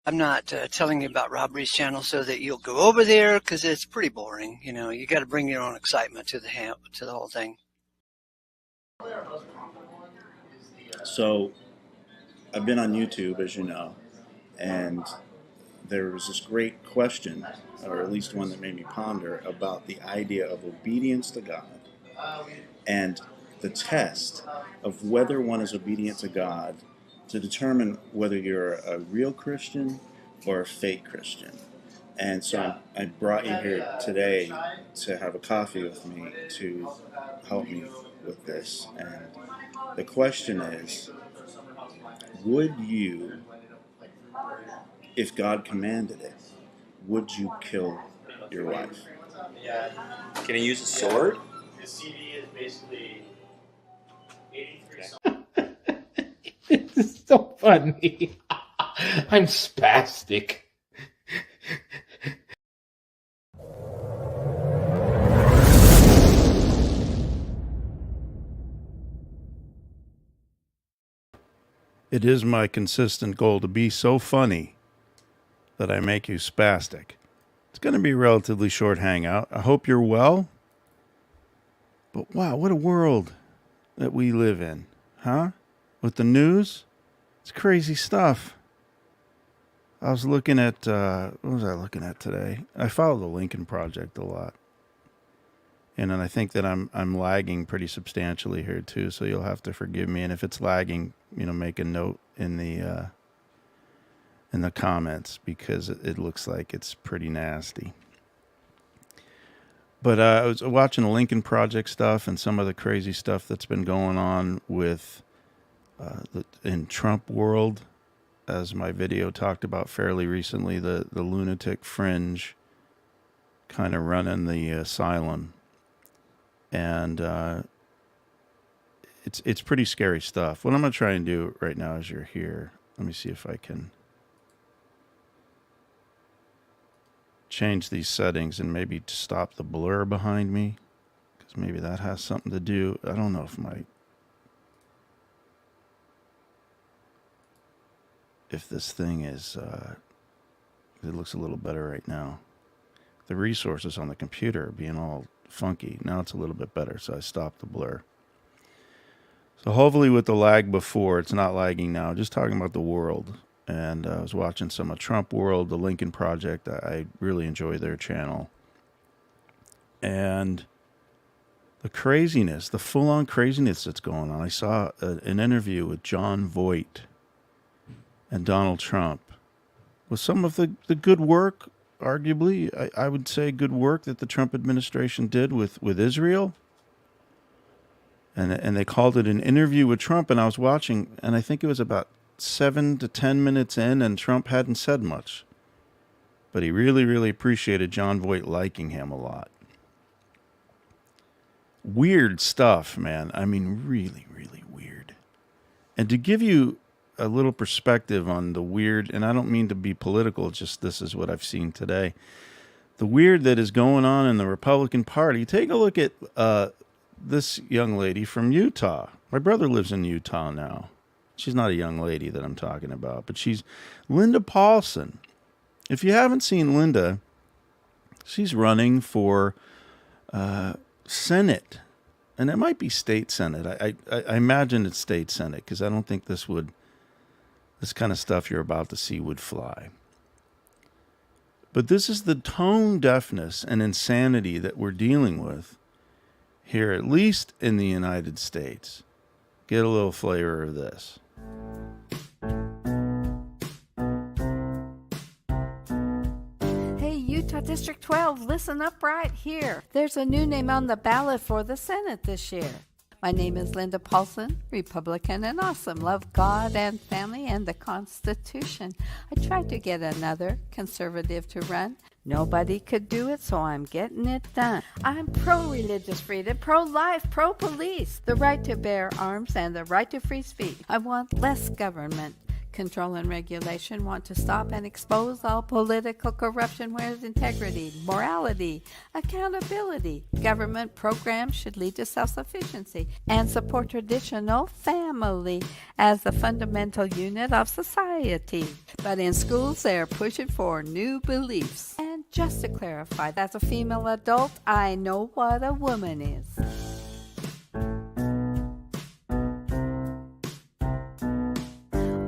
I'm not telling you about Rob Reed's channel so that you'll go over there, because it's pretty boring. You know, you got to bring your own excitement to the whole thing. So, I've been on YouTube, as you know, and there was this great question, or at least one that made me ponder, about the idea of obedience to God and the test of whether one is obedient to God to determine whether you're a real Christian or a fake Christian. And so I brought you here today to have a coffee with me to help me with this. And the question is, would you, if God commanded it, would you kill your wife? Can he use a sword? The CD is basically 83 songs. It's so funny. I'm spastic. It is my consistent goal to be so funny that I make you spastic. It's going to be a relatively short hangout. I hope you're well. But wow, what a world that we live in, huh? With the news, it's crazy stuff. I was looking at, what was I looking at today? I follow the Lincoln Project a lot. And then I think that I'm lagging pretty substantially here too, so you'll have to forgive me. And if it's lagging, you know, make a note in the comments, because it looks like it's pretty nasty. But I was watching the Lincoln Project stuff and some of the crazy stuff that's been going on with in Trump world, as my video talked about fairly recently, the lunatic fringe kind of running the asylum. And it's pretty scary stuff. What I'm going to try and do right now as you're here, let me see if I can change these settings and maybe stop the blur behind me, because maybe that has something to do. I don't know if this thing is, it looks a little better right now. The resources on the computer are being all funky. Now it's a little bit better, so I stopped the blur. So hopefully with the lag before, it's not lagging now. Just talking about the world. And I was watching some of Trump World, the Lincoln Project. I really enjoy their channel. And the craziness, the full-on craziness that's going on. I saw an interview with John Voight and Donald Trump with some of the good work, arguably, I would say good work that the Trump administration did with Israel. And they called it an interview with Trump, and I was watching, and I think it was about 7 to 10 minutes in, and Trump hadn't said much. But he really, really appreciated John Voight liking him a lot. Weird stuff, man. I mean, really, really weird. And to give you a little perspective on the weird, and I don't mean to be political, just this is what I've seen today. The weird that is going on in the Republican Party. Take a look at this young lady from Utah. My brother lives in Utah now. She's not a young lady that I'm talking about, but she's Linda Paulson. If you haven't seen Linda, she's running for Senate, and it might be state Senate. I imagine it's state Senate, because I don't think this kind of stuff you're about to see would fly. But this is the tone deafness and insanity that we're dealing with here, at least in the United States. Get a little flavor of this. Hey, Utah District 12, listen up right here. There's a new name on the ballot for the Senate this year. My name is Linda Paulson, Republican and awesome. Love God and family and the Constitution. I tried to get another conservative to run. Nobody could do it, so I'm getting it done. I'm pro-religious freedom, pro-life, pro-police, the right to bear arms and the right to free speech. I want less government, Control and regulation want to stop and expose all political corruption where integrity, morality, accountability. Government programs should lead to self-sufficiency and support traditional family as the fundamental unit of society. But in schools, they're pushing for new beliefs. And just to clarify, as a female adult, I know what a woman is.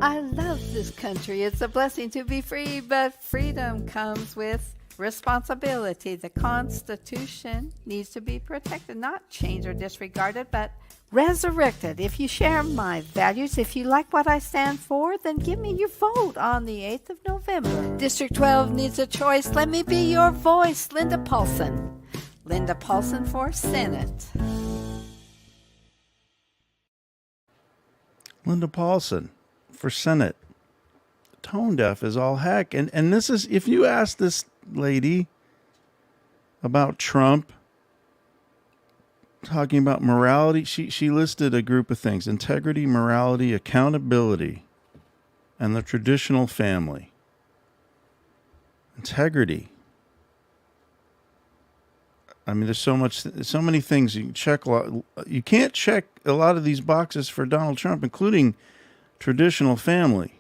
I love this country. It's a blessing to be free, but freedom comes with responsibility. The Constitution needs to be protected, not changed or disregarded, but resurrected. If you share my values, if you like what I stand for, then give me your vote on the 8th of November. District 12 needs a choice. Let me be your voice. Linda Paulson. Linda Paulson for Senate. Linda Paulson for Senate. Tone deaf is all heck. And this is, if you ask this lady about Trump, talking about morality, she listed a group of things: integrity, morality, accountability, and the traditional family. Integrity. I mean, there's so many things you can check. You can't check a lot of these boxes for Donald Trump, including traditional family.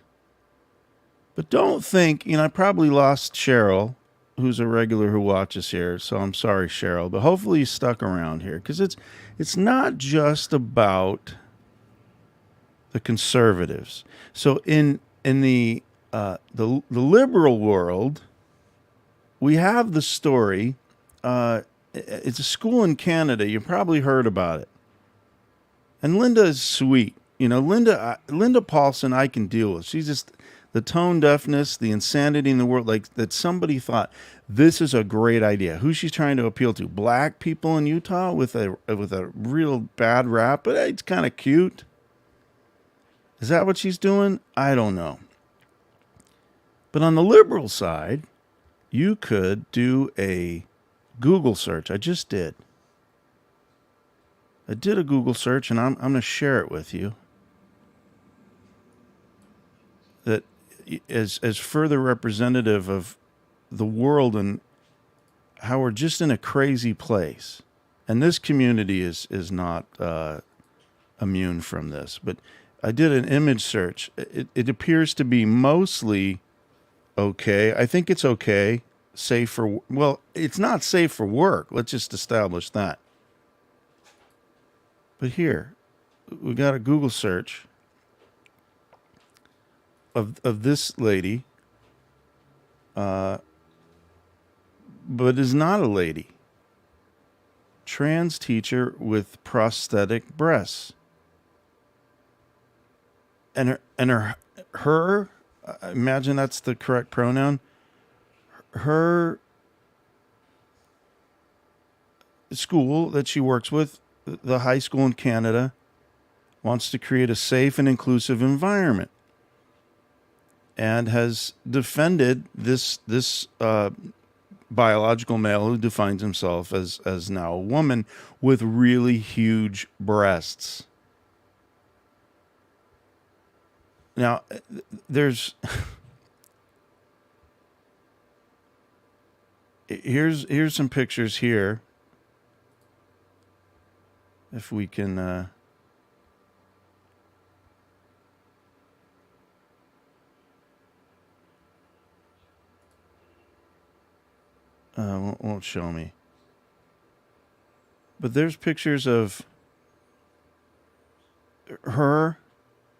But don't think, I probably lost Cheryl, who's a regular who watches here, so I'm sorry, Cheryl, but hopefully you stuck around here, because it's not just about the conservatives. So in the liberal world, we have the story. It's a school in Canada. You probably heard about it. And Linda is sweet. Linda Paulson I can deal with. She's just the tone deafness, the insanity in the world, like that somebody thought this is a great idea. Who's she trying to appeal to? Black people in Utah with a real bad rap, but it's kind of cute. Is that what she's doing? I don't know. But on the liberal side, you could do a Google search. I just did. I did a Google search, and I'm going to share it with you. That as further representative of the world and how we're just in a crazy place. And this community is not immune from this. But I did an image search. It appears to be mostly okay. I think it's okay. Safe for, well, it's not safe for work. Let's just establish that. But here, we got a Google search of this lady, but is not a lady. Trans teacher with prosthetic breasts. And her, I imagine that's the correct pronoun. Her school that she works with, the high school in Canada, wants to create a safe and inclusive environment, and has defended this biological male who defines himself as now a woman with really huge breasts. Now, there's here's some pictures here. If we can won't show me. But there's pictures of her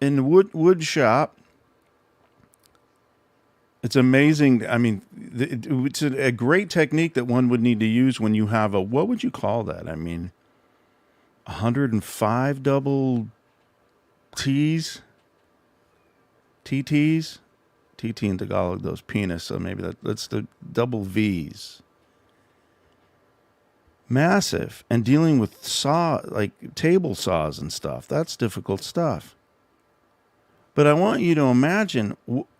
in the wood shop. It's amazing. I mean, it's a great technique that one would need to use when you have what would you call that? I mean, 105 double T's? TTs? TT in Tagalog, those penis, so maybe that's the double V's. Massive. And dealing with table saws and stuff. That's difficult stuff. But I want you to imagine,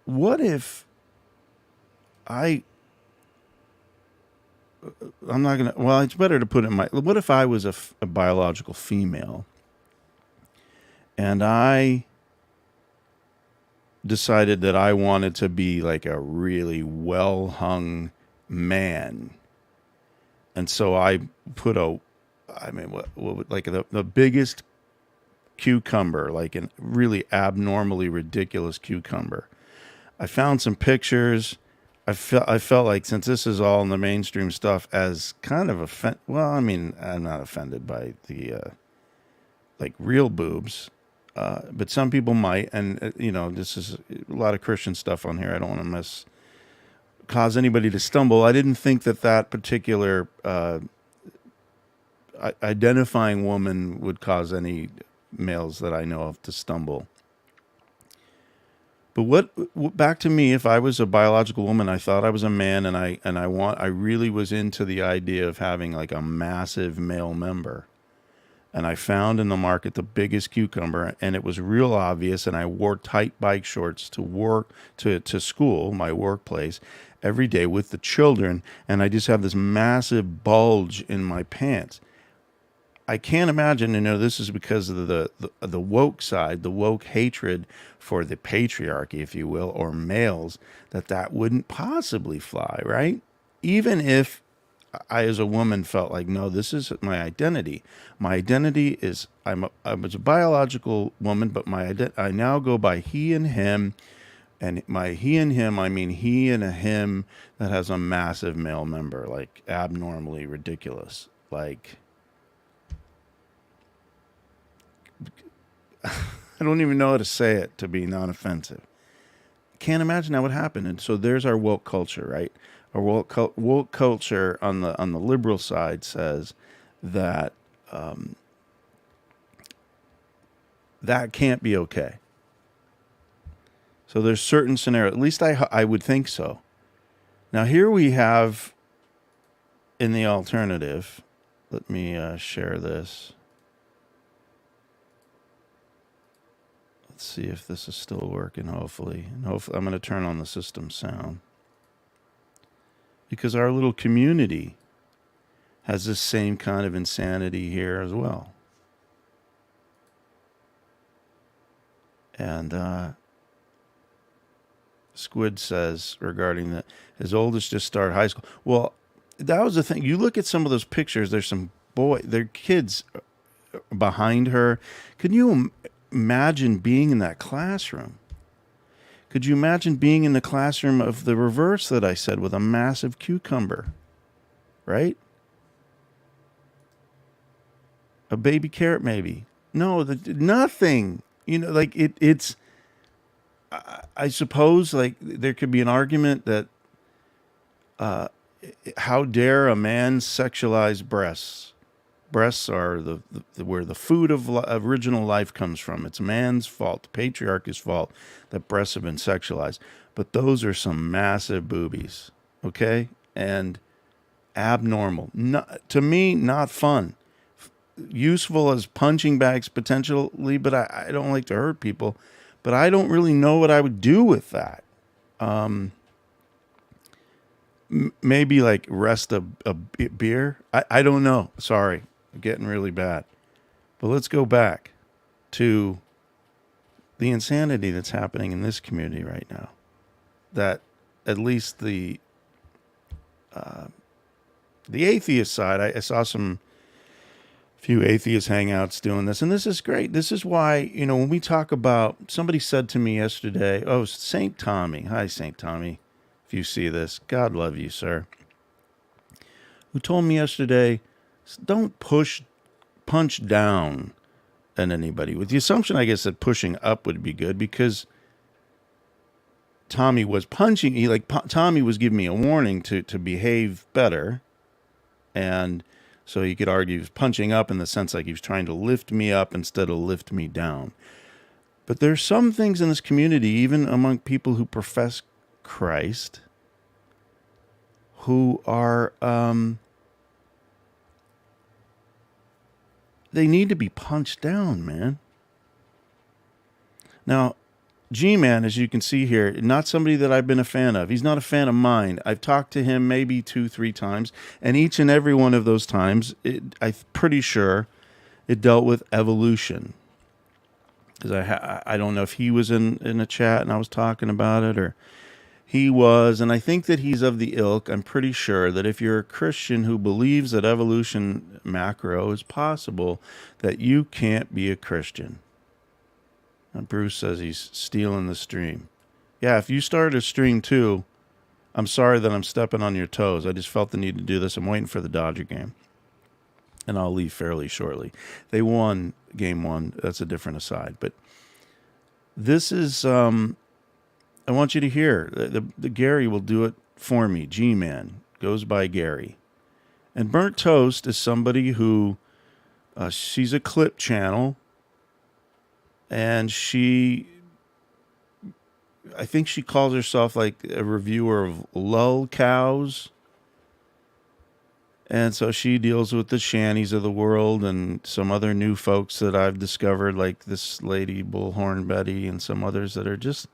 what if I'm not going to, well, it's better to put it what if I was a biological female and I decided that I wanted to be like a really well hung man. And so I put like the biggest cucumber, like a really abnormally ridiculous cucumber. I found some pictures. I felt like, since this is all in the mainstream stuff, as kind of I'm not offended by the like real boobs, but some people might, and this is a lot of Christian stuff on here. I don't want to cause anybody to stumble. I didn't think that particular identifying woman would cause any males that I know of to stumble. But back to me, if I was a biological woman, I thought I was a man, and I really was into the idea of having like a massive male member. And I found in the market the biggest cucumber, and it was real obvious. And I wore tight bike shorts to work, to school, my workplace, every day with the children. And I just have this massive bulge in my pants. I can't imagine, this is because of the woke side, the woke hatred for the patriarchy, if you will, or males, that wouldn't possibly fly, right? Even if I, as a woman, felt like, no, this is my identity. My identity is I was a biological woman, but I now go by he and him, and by he and him, I mean he and a him that has a massive male member, like abnormally ridiculous, like. I don't even know how to say it to be non-offensive. Can't imagine that would happen. And so there's our woke culture, right? Our woke culture on the liberal side says that that can't be okay. So there's certain scenarios. At least I would think so. Now here we have, in the alternative, let me share this. Let's see if this is still working, hopefully. And hopefully I'm going to turn on the system sound. Because our little community has this same kind of insanity here as well. And Squid says regarding his oldest just started high school. Well, that was the thing. You look at some of those pictures, there's some they're kids behind her. Can you imagine being in that classroom? Could you imagine being in the classroom of the reverse that I said, with a massive cucumber, right? A baby carrot, maybe. No, nothing. Like it's. I suppose like there could be an argument that how dare a man sexualize breasts? Breasts are where the food of original life comes from. It's man's fault, the patriarchy's fault, that breasts have been sexualized. But those are some massive boobies, okay? And abnormal. To me, not fun. Useful as punching bags potentially, but I don't like to hurt people. But I don't really know what I would do with that. Maybe like rest a beer. I don't know. Sorry. Getting really bad. But let's go back to the insanity that's happening in this community right now. That at least the atheist side, I saw few atheist hangouts doing this, and this is great. This is why, when we talk about, somebody said to me yesterday, St. Tommy. Hi, St. Tommy. If you see this, God love you, sir. Who told me yesterday, don't punch down at anybody, with the assumption, I guess, that pushing up would be good, because Tommy was punching. Tommy was giving me a warning to behave better, and so you could argue he was punching up in the sense like he was trying to lift me up instead of lift me down. But there's some things in this community, even among people who profess Christ, who are they need to be punched down, man. Now, Gman, as you can see here, not somebody that I've been a fan of. He's not a fan of mine. I've talked to him maybe 2-3 times, and each and every one of those times, I'm pretty sure it dealt with evolution. because I don't know if he was in a chat and I was talking about it, or he was, and I think that he's of the ilk. I'm pretty sure that if you're a Christian who believes that evolution macro is possible, that you can't be a Christian. And Bruce says he's stealing the stream. Yeah, if you started a stream too, I'm sorry that I'm stepping on your toes. I just felt the need to do this. I'm waiting for the Dodger game, and I'll leave fairly shortly. They won game one. That's a different aside. But this is, I want you to hear. The Gary will do it for me. Gman goes by Gary. And Burnt Toast is somebody who, she's a clip channel, and I think she calls herself like a reviewer of lull cows. And so she deals with the shanties of the world and some other new folks that I've discovered, like this lady, Bullhorn Betty, and some others that are just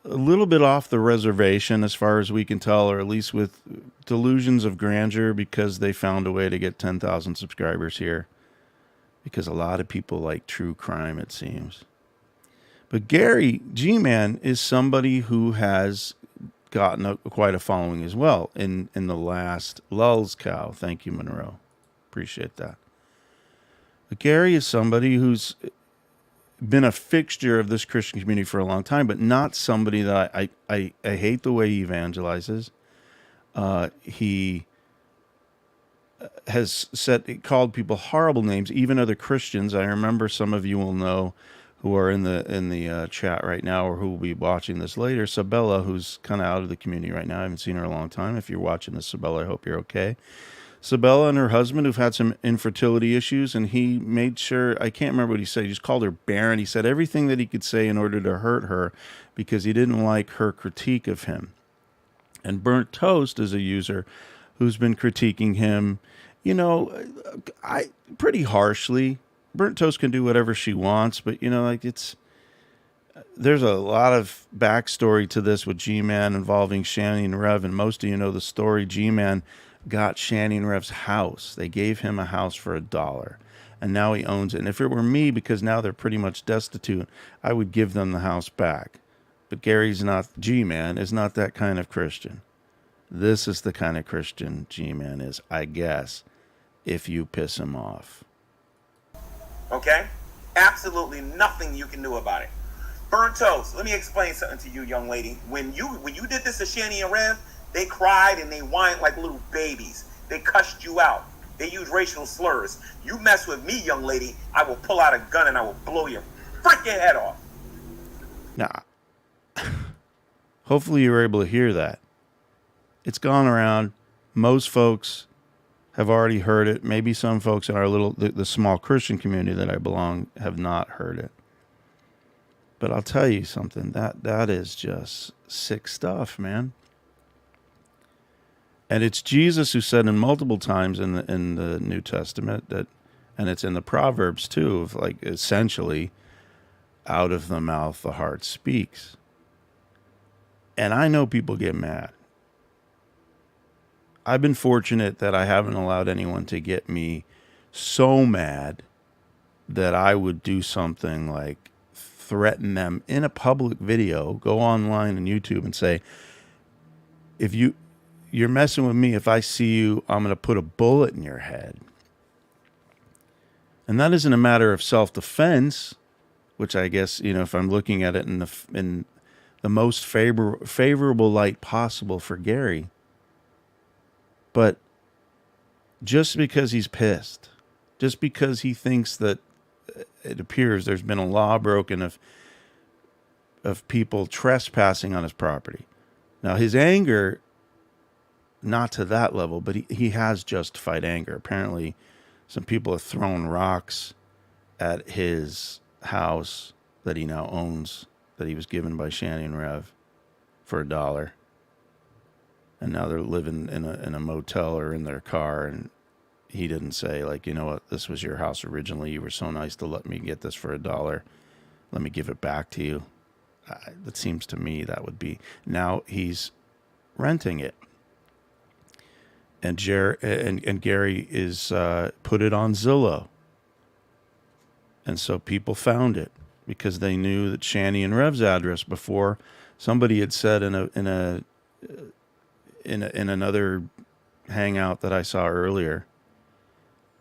a little bit off the reservation as far as we can tell, or at least with delusions of grandeur because they found a way to get 10,000 subscribers here. Because a lot of people like true crime, it seems. But Gary G-Man is somebody who has gotten quite a following as well in the last Lulls Cow. Thank you, Monroe. Appreciate that. But Gary is somebody who's been a fixture of this Christian community for a long time, but not somebody that I hate the way he evangelizes. He has called people horrible names, even other Christians. I remember some of you will know who are in the chat right now, or who will be watching this later. Sabella, who's kind of out of the community right now. I haven't seen her in a long time. If you're watching this, Sabella, I hope you're okay. Sabella and her husband who've had some infertility issues, and he made sure, I can't remember what he said, he just called her barren. He said everything that he could say in order to hurt her because he didn't like her critique of him. And Burnt Toast is a user who's been critiquing him, pretty harshly. Burnt Toast can do whatever she wants, but there's a lot of backstory to this with G-Man involving Shanny and Rev, and most of you know the story. G-Man got Shanny and Rev's house. They gave him a house for $1, and now he owns it. And if it were me, because now they're pretty much destitute, I would give them the house back. But G-Man is not that kind of Christian. This is the kind of Christian G-Man is, I guess, if you piss him off. Okay? Absolutely nothing you can do about it. Burnt Toast, let me explain something to you, young lady. When you did this to Shanny and Rev, they cried and they whined like little babies. They cussed you out. They used racial slurs. You mess with me, young lady, I will pull out a gun and I will blow your freaking head off. Nah. Hopefully you were able to hear that. It's gone around. Most folks have already heard it. Maybe some folks in our the small Christian community that I belong have not heard it. But I'll tell you something. That is just sick stuff, man. And it's Jesus who said in multiple times in the New Testament that, and it's in the Proverbs too, of like essentially, out of the mouth the heart speaks. And I know people get mad. I've been fortunate that I haven't allowed anyone to get me so mad that I would do something like threaten them in a public video, go online on YouTube and say, if you're messing with me, if I see you, I'm going to put a bullet in your head. And that isn't a matter of self-defense, which I guess, if I'm looking at it in the most favorable light possible for Gary. But just because he's pissed, just because he thinks that it appears there's been a law broken of people trespassing on his property. Now, his anger, not to that level, but he has justified anger. Apparently, some people have thrown rocks at his house that he now owns, that he was given by Shanny and Rev for $1. And now they're living in a motel or in their car, and he didn't say, like, you know what, this was your house originally. You were so nice to let me get this for $1. Let me give it back to you. It seems to me that would be, now he's renting it. And Gary is put it on Zillow. And so people found it because they knew that Shani and Rev's address before. Somebody had said in another hangout that I saw earlier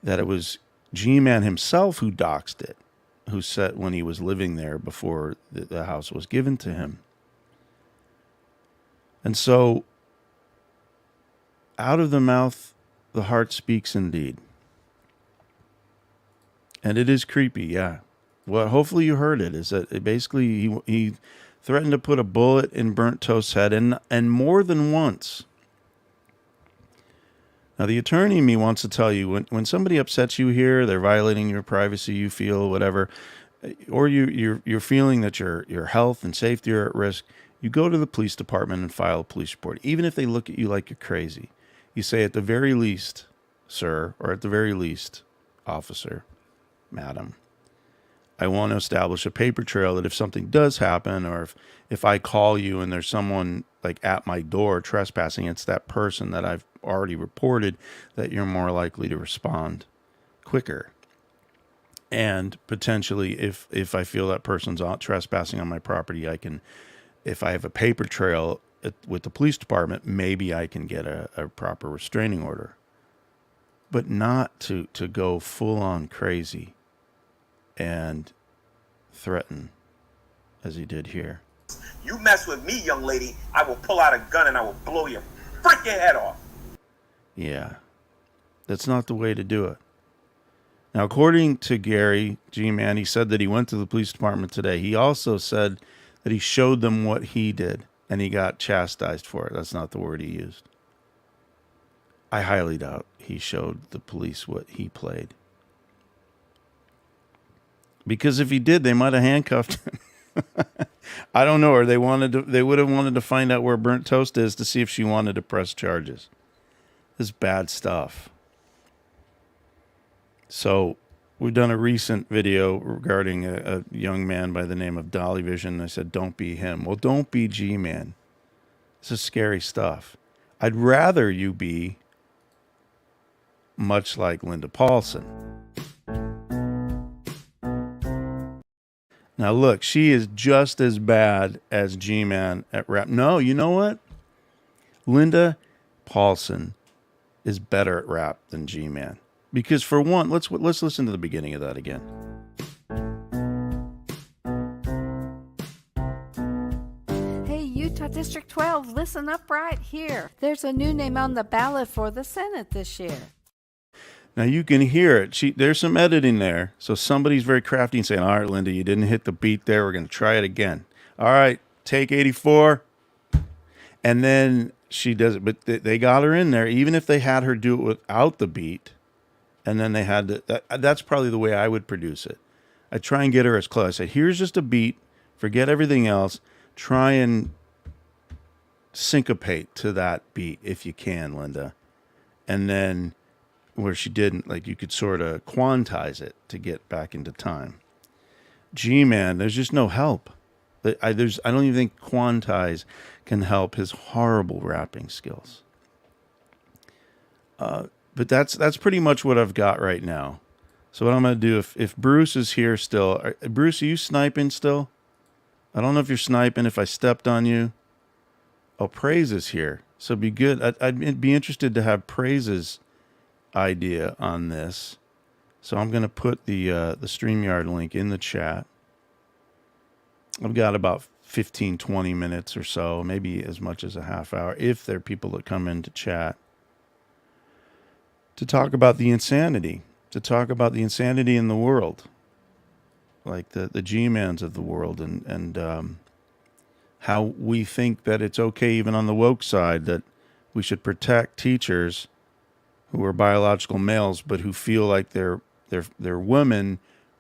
that it was Gman himself who doxed it, who said when he was living there before the house was given to him. And so out of the mouth, the heart speaks indeed. And it is creepy, yeah. Well, hopefully you heard it, is that it basically he threatened to put a bullet in Burnt Toast's head, and more than once. Now, the attorney in me wants to tell you, when somebody upsets you here, they're violating your privacy, you feel, whatever, or you're feeling that your health and safety are at risk, you go to the police department and file a police report, even if they look at you like you're crazy. You say, at the very least, sir, or at the very least, officer, madam, I want to establish a paper trail that if something does happen, or if I call you and there's someone like at my door trespassing, it's that person that I've already reported, that you're more likely to respond quicker. And potentially, if I feel that person's out trespassing on my property, I can, if I have a paper trail with the police department, maybe I can get a proper restraining order. But not to go full on crazy and threaten as he did here. You mess with me, young lady, I will pull out a gun and I will blow your freaking head off. Yeah, that's not the way to do it. Now, according to Gary Gman, he said that he went to the police department today. He also said that he showed them what he did, and he got chastised for it. That's not the word he used. I highly doubt he showed the police what he played. Because if he did, they might have handcuffed him. I don't know, or they would have wanted to find out where Burnt Toast is to see if she wanted to press charges. This is bad stuff. So we've done a recent video regarding a young man by the name of Dolly Vision. I said, don't be him. Well, don't be G-Man. This is scary stuff. I'd rather you be much like Linda Paulson. Now, look, she is just as bad as G-Man at rap. No, you know what? Linda Paulson is better at rap than G-Man. Because for one, let's listen to the beginning of that again. Hey, Utah District 12, listen up right here. There's a new name on the ballot for the Senate this year. Now you can hear it. There's some editing there. So somebody's very crafty and saying, all right, Linda, you didn't hit the beat there. We're going to try it again. All right, take 84. And then she does it. But they got her in there, even if they had her do it without the beat. And then they had to, that's probably the way I would produce it. I try and get her as close. I say, here's just a beat. Forget everything else. Try and syncopate to that beat if you can, Linda. And then where she didn't, like, you could sort of quantize it to get back into time. G-Man, there's just no help. I don't even think quantize can help his horrible rapping skills. But that's pretty much what I've got right now. So what I'm going to do, if Bruce is here still, Bruce, are you sniping still? I don't know if you're sniping, if I stepped on you. Oh, Praise is here. So be good. I'd be interested to have Praise's idea on this. So I'm going to put the StreamYard link in the chat. I've got about 15, 20 minutes or so, maybe as much as a half hour, if there are people that come in to chat, to talk about the insanity, in the world, like the G-Mans of the world, and how we think that it's okay, even on the woke side, that we should protect teachers who are biological males, but who feel like they're women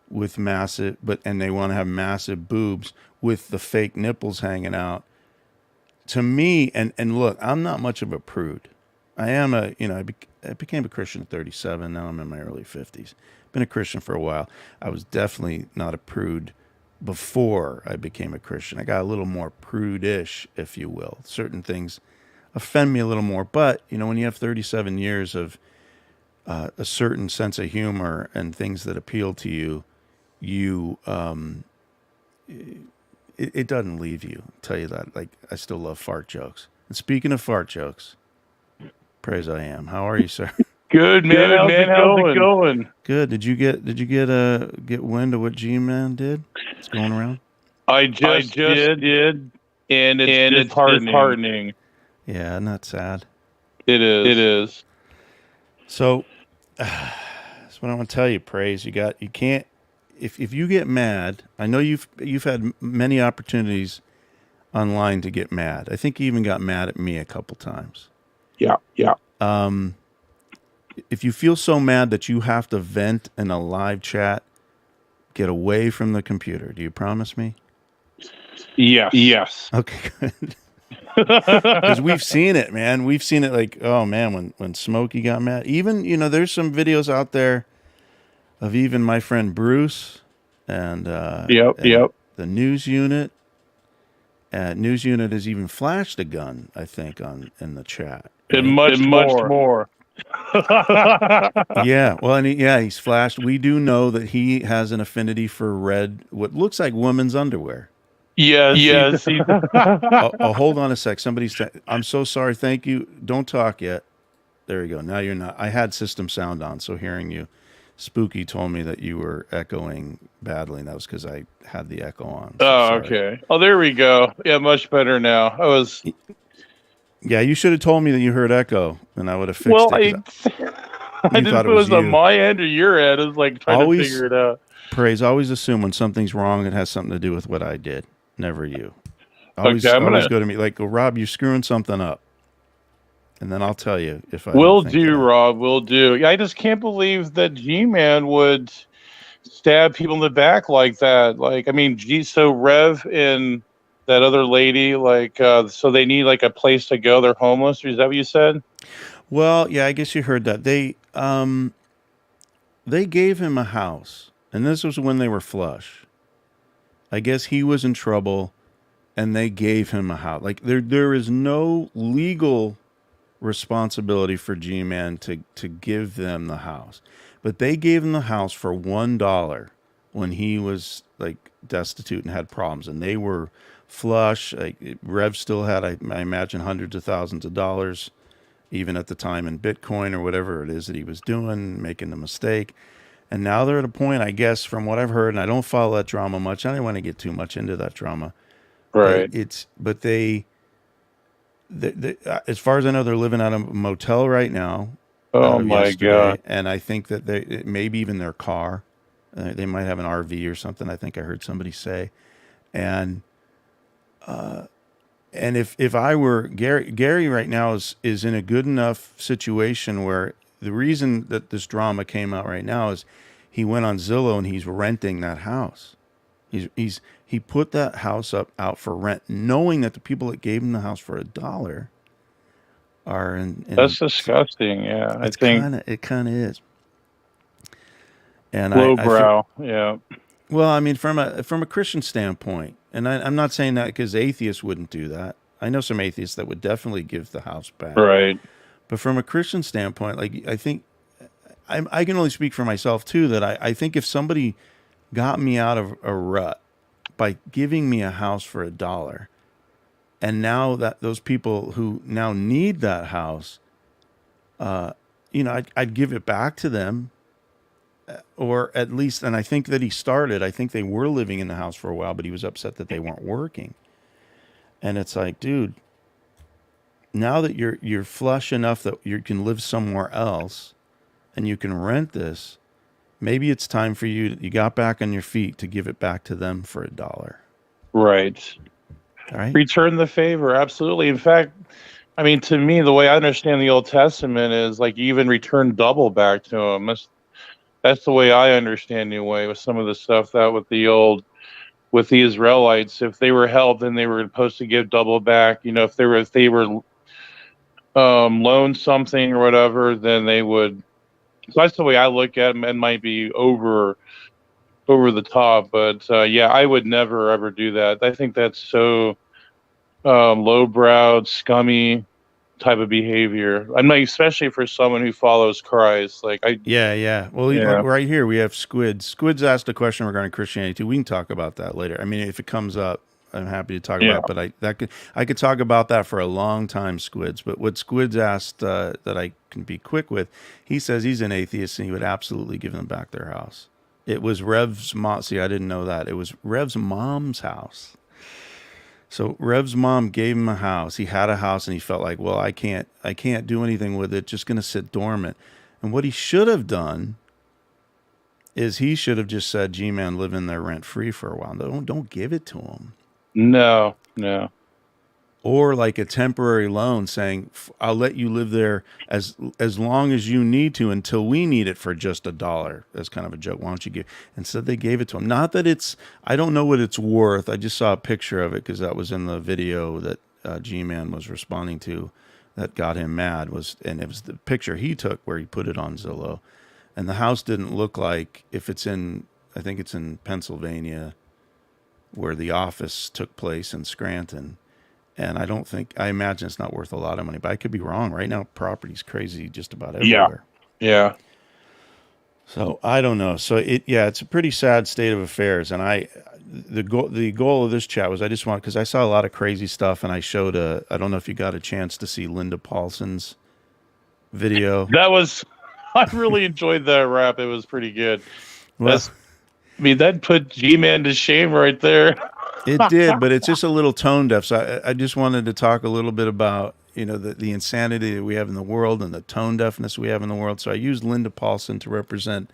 with massive, and they want to have massive boobs with the fake nipples hanging out. To me, and look, I'm not much of a prude. I am I became a Christian at 37. Now I'm in my early 50s. Been a Christian for a while. I was definitely not a prude before I became a Christian. I got a little more prudish, if you will. Certain things offend me a little more. But, when you have 37 years of a certain sense of humor and things that appeal to you, you it doesn't leave you. I'll tell you that. Like, I still love fart jokes. And speaking of fart jokes, praise I am. How are you, sir? Good man. How's it going? Good. Did you get wind of what Gman did? It's going around. I just did, and it's disheartening. Yeah, not sad. It is. So that's what I want to tell you, Praise. You can't if you get mad. I know you've had many opportunities online to get mad. I think you even got mad at me a couple times. Yeah. If you feel so mad that you have to vent in a live chat, get away from the computer. Do you promise me? Yes. Okay, good. Because we've seen it, man. We've seen it. Like, oh man, when Smokey got mad. Even there's some videos out there of even my friend Bruce and Yep. the news unit. News unit has even flashed a gun, I think, in the chat. Right? And much more. Yeah, well, and he's flashed. We do know that he has an affinity for red, what looks like women's underwear. Yes. Oh, hold on a sec. I'm so sorry. Thank you. Don't talk yet. There you go. Now you're not. I had system sound on, so hearing you. Spooky told me that you were echoing badly, and that was because I had the echo on. So sorry. Okay. Oh, there we go. Yeah, much better now. Yeah, you should have told me that you heard echo, and I would have fixed it. I didn't know if it was on my end or your end. I was like trying to figure it out. Praise. Always assume when something's wrong, it has something to do with what I did. Never you. Always go to me like, Rob, you're screwing something up. And then I'll tell you if I will do, Rob. Will do. Yeah, I just can't believe that G-Man would stab people in the back like that. Like, I mean, so Rev and that other lady, like, so they need like a place to go. They're homeless. Is that what you said? Well, yeah, I guess you heard that. They gave him a house, and this was when they were flush. I guess he was in trouble, and they gave him a house. Like, there is no legal responsibility for G-Man to give them the house, but they gave him the house for $1 when he was like destitute and had problems, and they were flush. Like, Rev still had, I imagine, hundreds of thousands of dollars, even at the time, in Bitcoin or whatever it is that he was doing, making the mistake. And now they're at a point, I guess, from what I've heard, and I don't follow that drama much. I don't want to get too much into that drama. Right. But they as far as I know, they're living out of a motel right now. Oh my God! And I think that maybe even their car, they might have an RV or something. I think I heard somebody say, and if I were Gary right now is in a good enough situation where the reason that this drama came out right now is he went on Zillow and he's renting that house. He put that house out for rent, knowing that the people that gave him the house for $1 are in. That's disgusting. Yeah, I think it kind of is. And lowbrow. Yeah. Well, I mean, from a Christian standpoint, and I'm not saying that because atheists wouldn't do that. I know some atheists that would definitely give the house back. Right. But from a Christian standpoint, like, I think I can only speak for myself too. That I think if somebody got me out of a rut by giving me a house for $1, and now that those people who now need that house, I'd give it back to them, or at least, and I think that I think they were living in the house for a while, but he was upset that they weren't working. And it's like, dude, now that you're flush enough that you can live somewhere else and you can rent this, maybe it's time for you got back on your feet to give it back to them for $1. Right. All right. Return the favor. Absolutely. In fact, I mean, to me, the way I understand the Old Testament is like you even return double back to them. That's the way I understand anyway with some of the stuff that with the Israelites, if they were held, then they were supposed to give double back. If they were loaned something or whatever, then they would. So that's the way I look at them. It might be over the top, but yeah, I would never ever do that. I think that's so lowbrow, scummy type of behavior. I'm like, especially for someone who follows Christ. Like Yeah. Well, Yeah. right here we have Squids. Squids asked a question regarding Christianity too. We can talk about that later. I mean, if it comes up, I'm happy to talk Yeah. about it. But I could talk about that for a long time, Squids. But what Squids asked that I can be quick with, he says he's an atheist and he would absolutely give them back their house. It was Rev's mom. See, I didn't know that. It was Rev's mom's house. So Rev's mom gave him a house. He had a house and he felt like, well, I can't do anything with it. Just going to sit dormant. And what he should have done is he should have just said, G-Man, live in there rent free for a while. Don't give it to him. No. Or like a temporary loan saying, I'll let you live there as long as you need to until we need it for just $1. That's kind of a joke. Why don't you give? Instead, they gave it to him. Not that I don't know what it's worth. I just saw a picture of it because that was in the video that G-Man was responding to that got him mad. And it was the picture he took where he put it on Zillow. And the house didn't look like, I think it's in Pennsylvania where the office took place in Scranton. And I imagine it's not worth a lot of money, but I could be wrong. Right now, property's crazy just about everywhere. Yeah. So I don't know. So it's a pretty sad state of affairs. And the goal of this chat was because I saw a lot of crazy stuff, and I showed I don't know if you got a chance to see Linda Paulson's video. I really enjoyed that rap. It was pretty good. Well, that put G-Man to shame right there. It did, but it's just a little tone deaf. So I just wanted to talk a little bit about, the insanity that we have in the world and the tone deafness we have in the world. So I used Linda Paulson to represent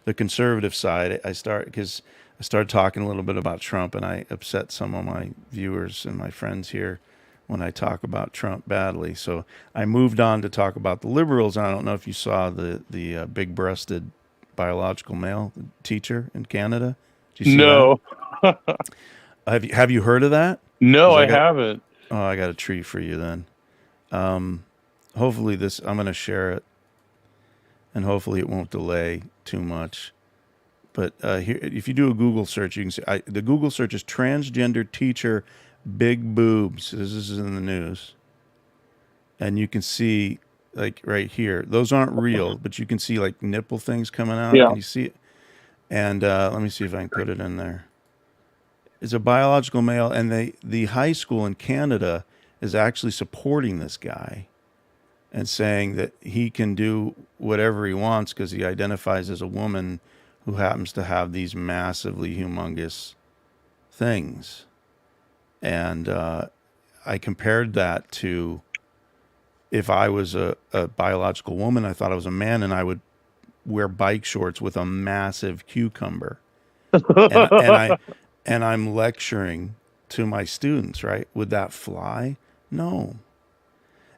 the conservative side. Because I started talking a little bit about Trump, and I upset some of my viewers and my friends here when I talk about Trump badly. So I moved on to talk about the liberals. And I don't know if you saw the big-breasted biological male teacher in Canada. Did you see No. that? Have you heard of that? No, I haven't. Oh, I got a treat for you then. Hopefully I'm going to share it, and hopefully it won't delay too much. But here, if you do a Google search, you can see the Google search is transgender teacher big boobs. This is in the news, and you can see like right here. Those aren't real, but you can see like nipple things coming out. Yeah. Can you see it? And let me see if I can put it in there. Is a biological male, and the high school in Canada is actually supporting this guy and saying that he can do whatever he wants because he identifies as a woman who happens to have these massively humongous things. And I compared that to if I was a biological woman, I thought I was a man, and I would wear bike shorts with a massive cucumber. And I'm lecturing to my students, right? Would that fly? No.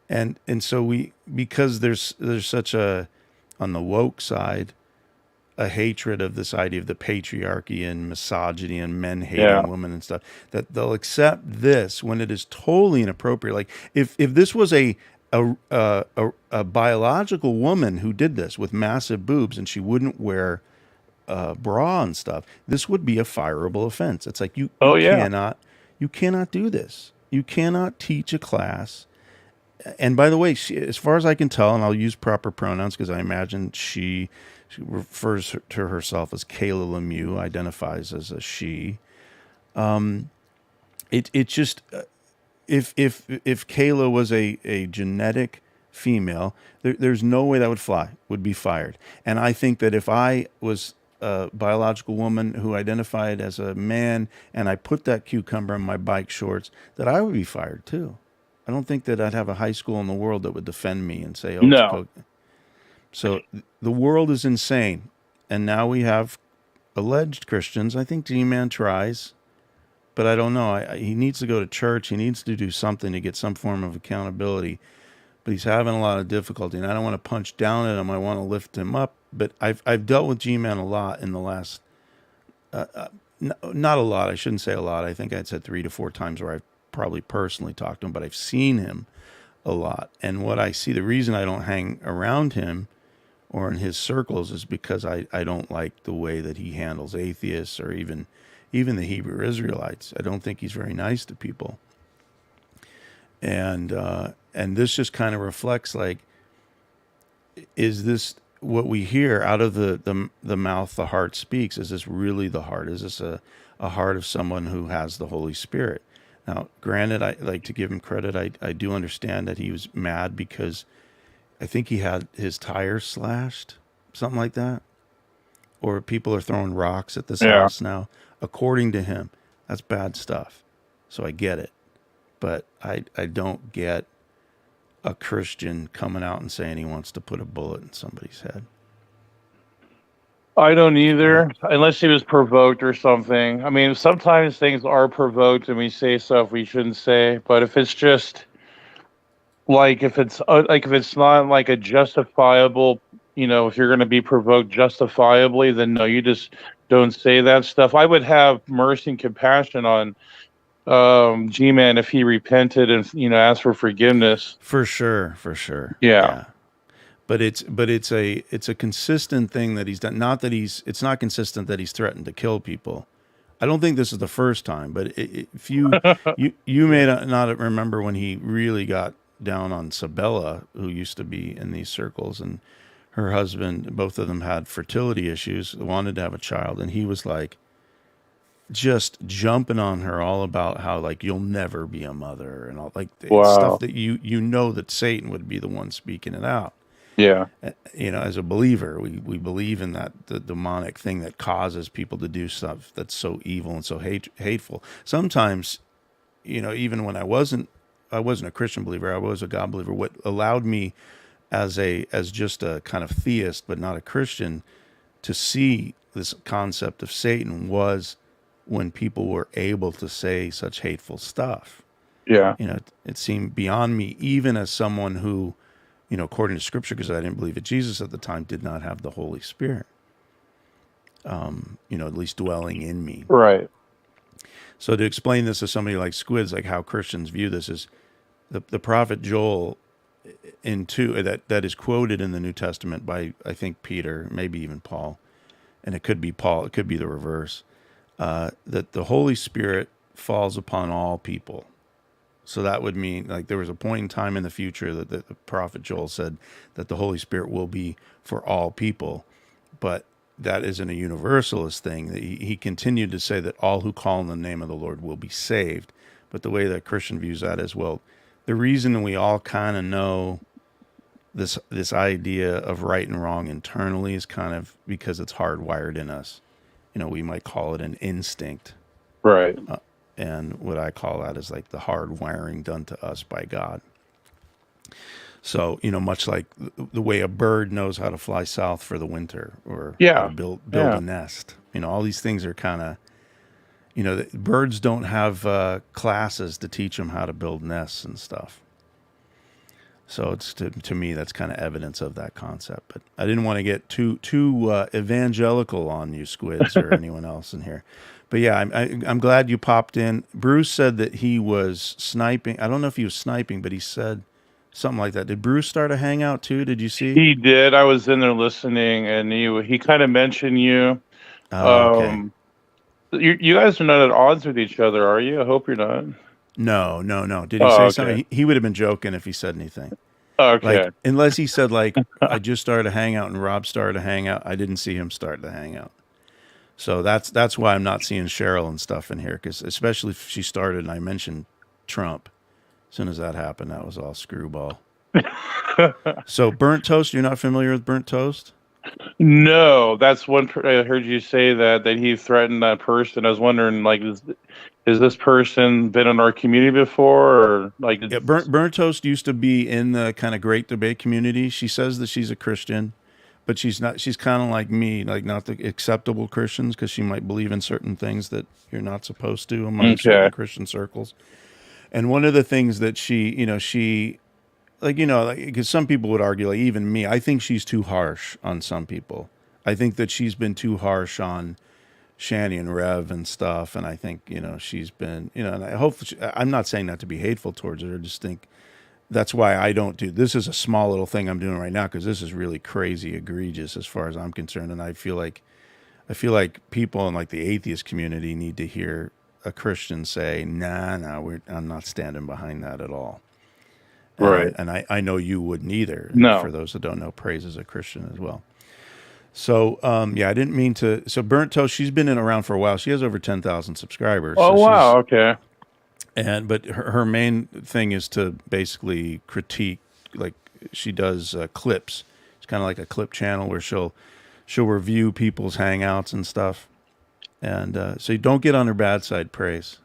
And so because there's such on the woke side, a hatred of this idea of the patriarchy and misogyny and men hating women and stuff, that they'll accept this when it is totally inappropriate. Like if this was a biological woman who did this with massive boobs and she wouldn't wear bra and stuff, this would be a fireable offense. It's like you cannot do this. You cannot teach a class. And by the way, as far as I can tell, and I'll use proper pronouns because I imagine she refers to herself as Kayla Lemieux, identifies as a she. It just if Kayla was a genetic female, there's no way that would be fired. And I think that if I was a biological woman who identified as a man and I put that cucumber in my bike shorts, that I would be fired too. I don't think that I'd have a high school in the world that would defend me and say, no. So the world is insane. And now we have alleged Christians. I think G-Man tries, but I don't know. He needs to go to church. He needs to do something to get some form of accountability. But he's having a lot of difficulty, and I don't want to punch down at him. I want to lift him up. But I've dealt with G-Man a lot in the last, not a lot. I shouldn't say a lot. I think I'd said 3 to 4 times where I've probably personally talked to him, but I've seen him a lot. And what I see, the reason I don't hang around him or in his circles is because I don't like the way that he handles atheists or even the Hebrew Israelites. I don't think he's very nice to people. And and this just kind of reflects like, is this what we hear out of the mouth, the heart speaks? Is this really the heart? Is this a heart of someone who has the Holy Spirit? Now, granted, I like to give him credit. I do understand that he was mad because I think he had his tires slashed, something like that. Or people are throwing rocks at this house now. According to him, that's bad stuff. So I get it. But I don't get a Christian coming out and saying he wants to put a bullet in somebody's head. I don't either, unless he was provoked or something. I mean, sometimes things are provoked and we say stuff we shouldn't say. But if it's just like, if it's not like a justifiable, if you're going to be provoked justifiably, then no, you just don't say that stuff. I would have mercy and compassion on Gman if he repented and asked for forgiveness. For sure. Yeah. But it's a consistent thing that he's done. It's not consistent that he's threatened to kill people. I don't think this is the first time, but if you may not remember when he really got down on Sabella, who used to be in these circles, and her husband, both of them had fertility issues, wanted to have a child, and he was like just jumping on her all about how like you'll never be a mother and all like stuff that you know that Satan would be the one speaking it out. Yeah. As a believer, we believe in that the demonic thing that causes people to do stuff that's so evil and so hateful. Sometimes, even when I wasn't a Christian believer, I was a God believer. What allowed me as just a kind of theist, but not a Christian, to see this concept of Satan was when people were able to say such hateful stuff. Yeah. It seemed beyond me, even as someone who, according to Scripture, because I didn't believe that Jesus at the time did not have the Holy Spirit, at least dwelling in me. Right. So to explain this to somebody like Squids, like how Christians view this is the prophet Joel that is quoted in the New Testament by, I think, Peter, maybe even Paul, and it could be Paul, it could be the reverse, that the Holy Spirit falls upon all people. So that would mean like there was a point in time in the future that the prophet Joel said that the Holy Spirit will be for all people, but that isn't a universalist thing. He continued to say that all who call on the name of the Lord will be saved. But the way that Christian views that is, well, the reason we all kind of know this idea of right and wrong internally is kind of because it's hardwired in us. We might call it an instinct. Right. And what I call that is like the hard wiring done to us by God. So, much like the way a bird knows how to fly south for the winter or how to build a nest. All these things are kind of, birds don't have classes to teach them how to build nests and stuff. So it's to me, that's kind of evidence of that concept. But I didn't want to get too evangelical on you, Squids, or anyone else in here. But yeah, I'm glad you popped in. Bruce said that he was sniping. I don't know if he was sniping, but he said something like that. Did Bruce start a hangout too? Did you see? He did. I was in there listening, and he kind of mentioned you. Okay. You guys are not at odds with each other, are you? I hope you're not. No. Did he say something? He would have been joking if he said anything. Okay. Like, unless he said like, I just started a hangout and Rob started a hangout. I didn't see him start the hangout. So that's why I'm not seeing Cheryl and stuff in here, because especially if she started and I mentioned Trump. As soon as that happened, that was all screwball. So burnt toast, you're not familiar with burnt toast? No, that's one. I heard you say that he threatened that person. I was wondering, like, is this person been in our community before, or like? Yeah, burnt toast used to be in the kind of great debate community. She says that she's a Christian, but she's not. She's kind of like me, like not the acceptable Christians, because she might believe in certain things that you're not supposed to among certain Christian circles. And one of the things that she, because some people would argue, like even me, I think she's too harsh on some people. I think that she's been too harsh on Shani and Rev and stuff, and I think she's been, and I hope I'm not saying that to be hateful towards her. I just think that's why I don't do this. Is a small little thing I'm doing right now because this is really crazy egregious as far as I'm concerned, and I feel like people in like the atheist community need to hear a Christian say, "Nah, I'm not standing behind that at all." Right. And I know you wouldn't either. No. For those that don't know, Praise is a Christian as well. So, yeah, I didn't mean to. So, Burnt Toast, she's been around for a while. She has over 10,000 subscribers. Oh, so wow. Okay. But her main thing is to basically critique, like she does clips. It's kind of like a clip channel where she'll review people's hangouts and stuff. And so you don't get on her bad side, Praise.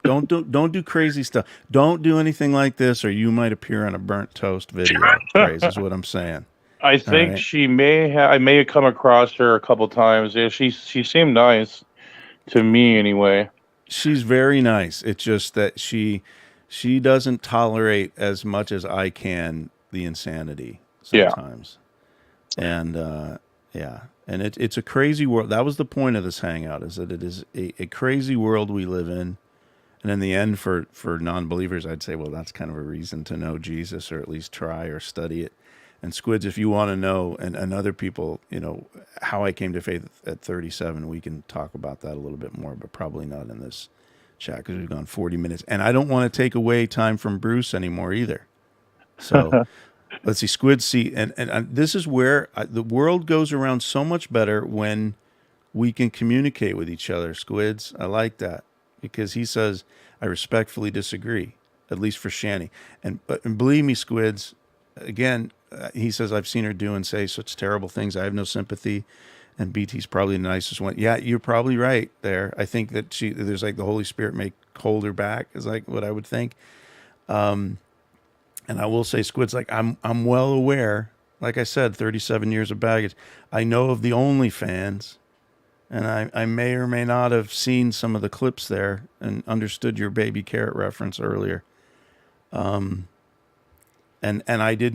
Don't do crazy stuff. Don't do anything like this, or you might appear on a Burnt Toast video. Praise is what I'm saying. I think she may have. I may have come across her a couple times. Yeah, she seemed nice to me anyway. She's very nice. It's just that she doesn't tolerate as much as I can the insanity sometimes. Yeah. And yeah, and it's a crazy world. That was the point of this hangout, is that it is a crazy world we live in. And in the end, for non-believers, I'd say, well, that's kind of a reason to know Jesus, or at least try or study it. And Squids, if you want to know, and other people, how I came to faith at 37, we can talk about that a little bit more, but probably not in this chat because we've gone 40 minutes. And I don't want to take away time from Bruce anymore either. So let's see, Squids, see, and this is where the world goes around so much better when we can communicate with each other. Squids, I like that, because he says, I respectfully disagree, at least for Shani. And believe me, Squids, again, he says, I've seen her do and say such terrible things. I have no sympathy. And BT's probably the nicest one. Yeah, you're probably right there. I think that there's like the Holy Spirit may hold her back, is like what I would think. And I will say, Squid's like, I'm well aware, like I said, 37 years of baggage. I know of the OnlyFans, and I may or may not have seen some of the clips there and understood your baby carrot reference earlier. And I did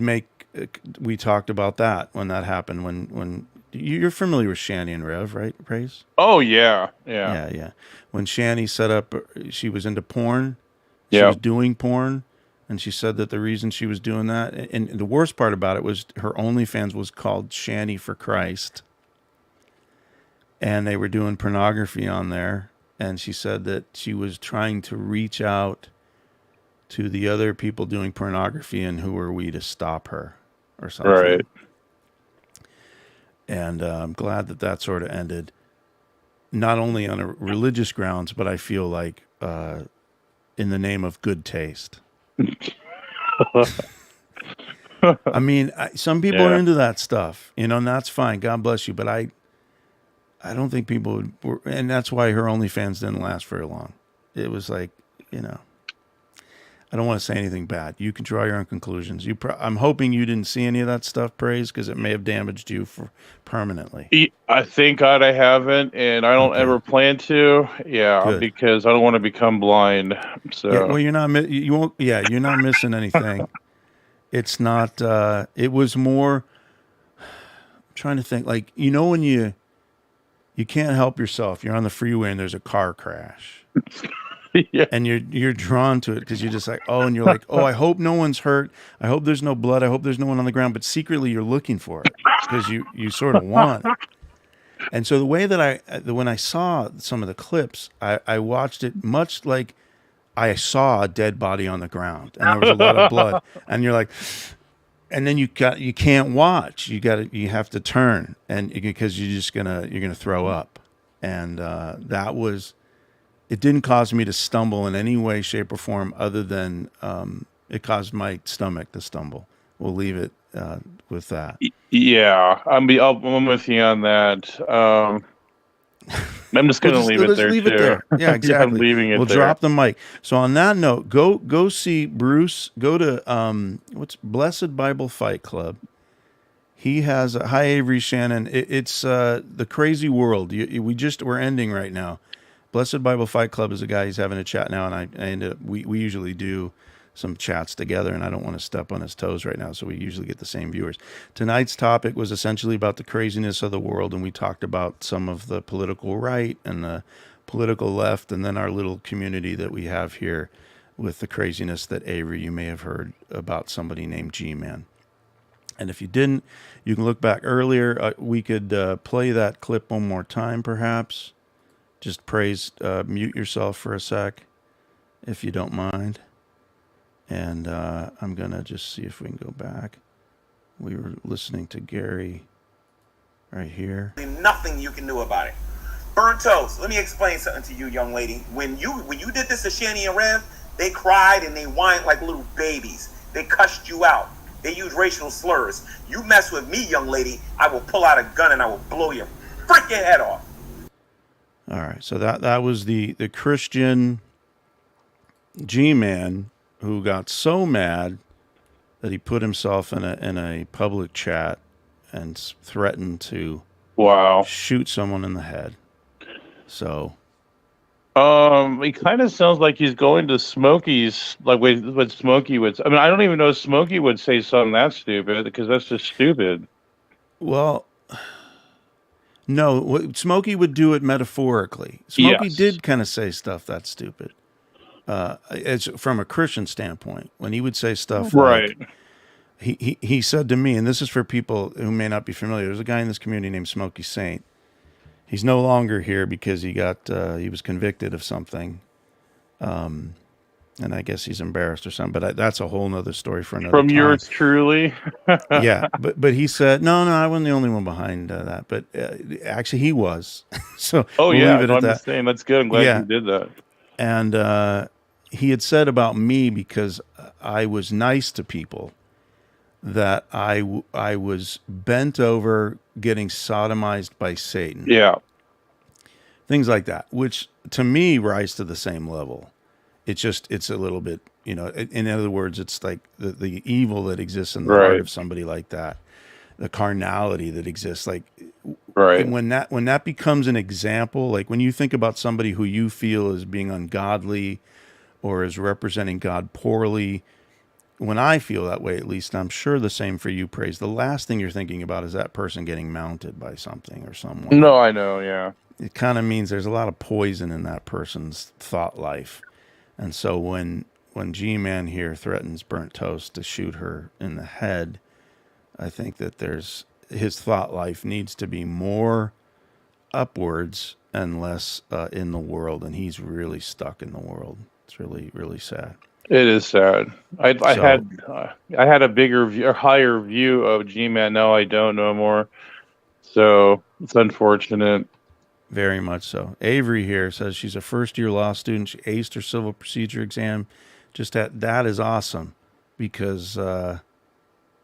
we talked about that when that happened, when you're familiar with Shani and Rev, right? Praise? Oh, yeah. Yeah. When Shani set up, she was into porn. She was doing porn. And she said that the reason she was doing that, and the worst part about it was her OnlyFans was called Shani for Christ. And they were doing pornography on there. And she said that she was trying to reach out to the other people doing pornography, and who are we to stop her or something. Right. And I'm glad that sort of ended, not only on a religious grounds, but I feel like in the name of good taste. I mean, some people are into that stuff, and that's fine. God bless you. But I don't think people would, and that's why her OnlyFans didn't last very long. It was like, I don't want to say anything bad. You can draw your own conclusions. I'm hoping you didn't see any of that stuff, Praise, because it may have damaged you permanently. I think I haven't, and I don't ever plan to. Yeah, good. Because I don't want to become blind. So well, you're not. You won't. Yeah, you're not missing anything. It's not. It was more. I'm trying to think. Like, when you can't help yourself. You're on the freeway and there's a car crash. Yeah. And you're drawn to it because you're just like, and you're like, I hope no one's hurt. I hope there's no blood. I hope there's no one on the ground. But secretly you're looking for it because you sort of want it. And so the way that when I saw some of the clips, I watched it much like I saw a dead body on the ground and there was a lot of blood. And you're like, and then you can't watch. You have to turn, and because you're gonna throw up. And that was. It didn't cause me to stumble in any way, shape, or form other than it caused my stomach to stumble. We'll leave it with that. Yeah, I'm with you on that. I'm just going to leave it there, leave it there. Yeah, exactly. I'm leaving it we'll there. Drop the mic. So on that note, go see Bruce. Go to what's Blessed Bible Fight Club. He has hi Avery Shannon. It's the crazy world. We're ending right now. Blessed Bible Fight Club is a guy. He's having a chat now, and I end up, we usually do some chats together, and I don't want to step on his toes right now, so we usually get the same viewers. Tonight's topic was essentially about the craziness of the world, and we talked about some of the political right and the political left, and then our little community that we have here with the craziness that Avery, you may have heard about somebody named Gman. And if you didn't, you can look back earlier. We could play that clip one more time, perhaps. Just mute yourself for a sec, if you don't mind. And I'm going to just see if we can go back. We were listening to Gary right here. Nothing you can do about it. Burnt toast. Let me explain something to you, young lady. When you did this to Shani and Rev, they cried and they whined like little babies. They cussed you out. They used racial slurs. You mess with me, young lady, I will pull out a gun and I will blow your freaking head off. All right, so that was the Christian Gman who got so mad that he put himself in a public chat and threatened to shoot someone in the head. So, he kind of sounds like he's going to Smokey's, like what Smokey would. I mean, I don't even know if Smokey would say something that stupid, because that's just stupid. Well, no, Smokey would do it metaphorically. Smokey did kind of say stuff that's stupid. As from a Christian standpoint, when he would say stuff like, he said to me, and this is for people who may not be familiar. There's a guy in this community named Smokey Saint. He's no longer here because he was convicted of something, and I guess he's embarrassed or something. But that's a whole nother story for another time. From yours truly. Yeah, but he said no, I wasn't the only one behind that. But actually, he was. So we'll leave it at that. Just saying, that's good. I'm glad you did that. And he had said about me, because I was nice to people, that I was bent over getting sodomized by Satan. Yeah. Things like that, which to me rise to the same level. It's a little bit, in other words, it's like the evil that exists in the heart of somebody like that, the carnality that exists. Like, when that becomes an example, like when you think about somebody who you feel is being ungodly or is representing God poorly, when I feel that way, at least, I'm sure the same for you, Praise, the last thing you're thinking about is that person getting mounted by something or someone. No, I know, yeah. It kind of means there's a lot of poison in that person's thought life. And so when G-Man here threatens Burnt Toast to shoot her in the head, I think that his thought life needs to be more upwards and less in the world, and he's really stuck in the world. It's really, really sad. It is sad. I had a bigger view, a higher view of G-Man. Now I don't no more. So it's unfortunate. Very much so. Avery here says she's a first-year law student. She aced her civil procedure exam. That is awesome, because that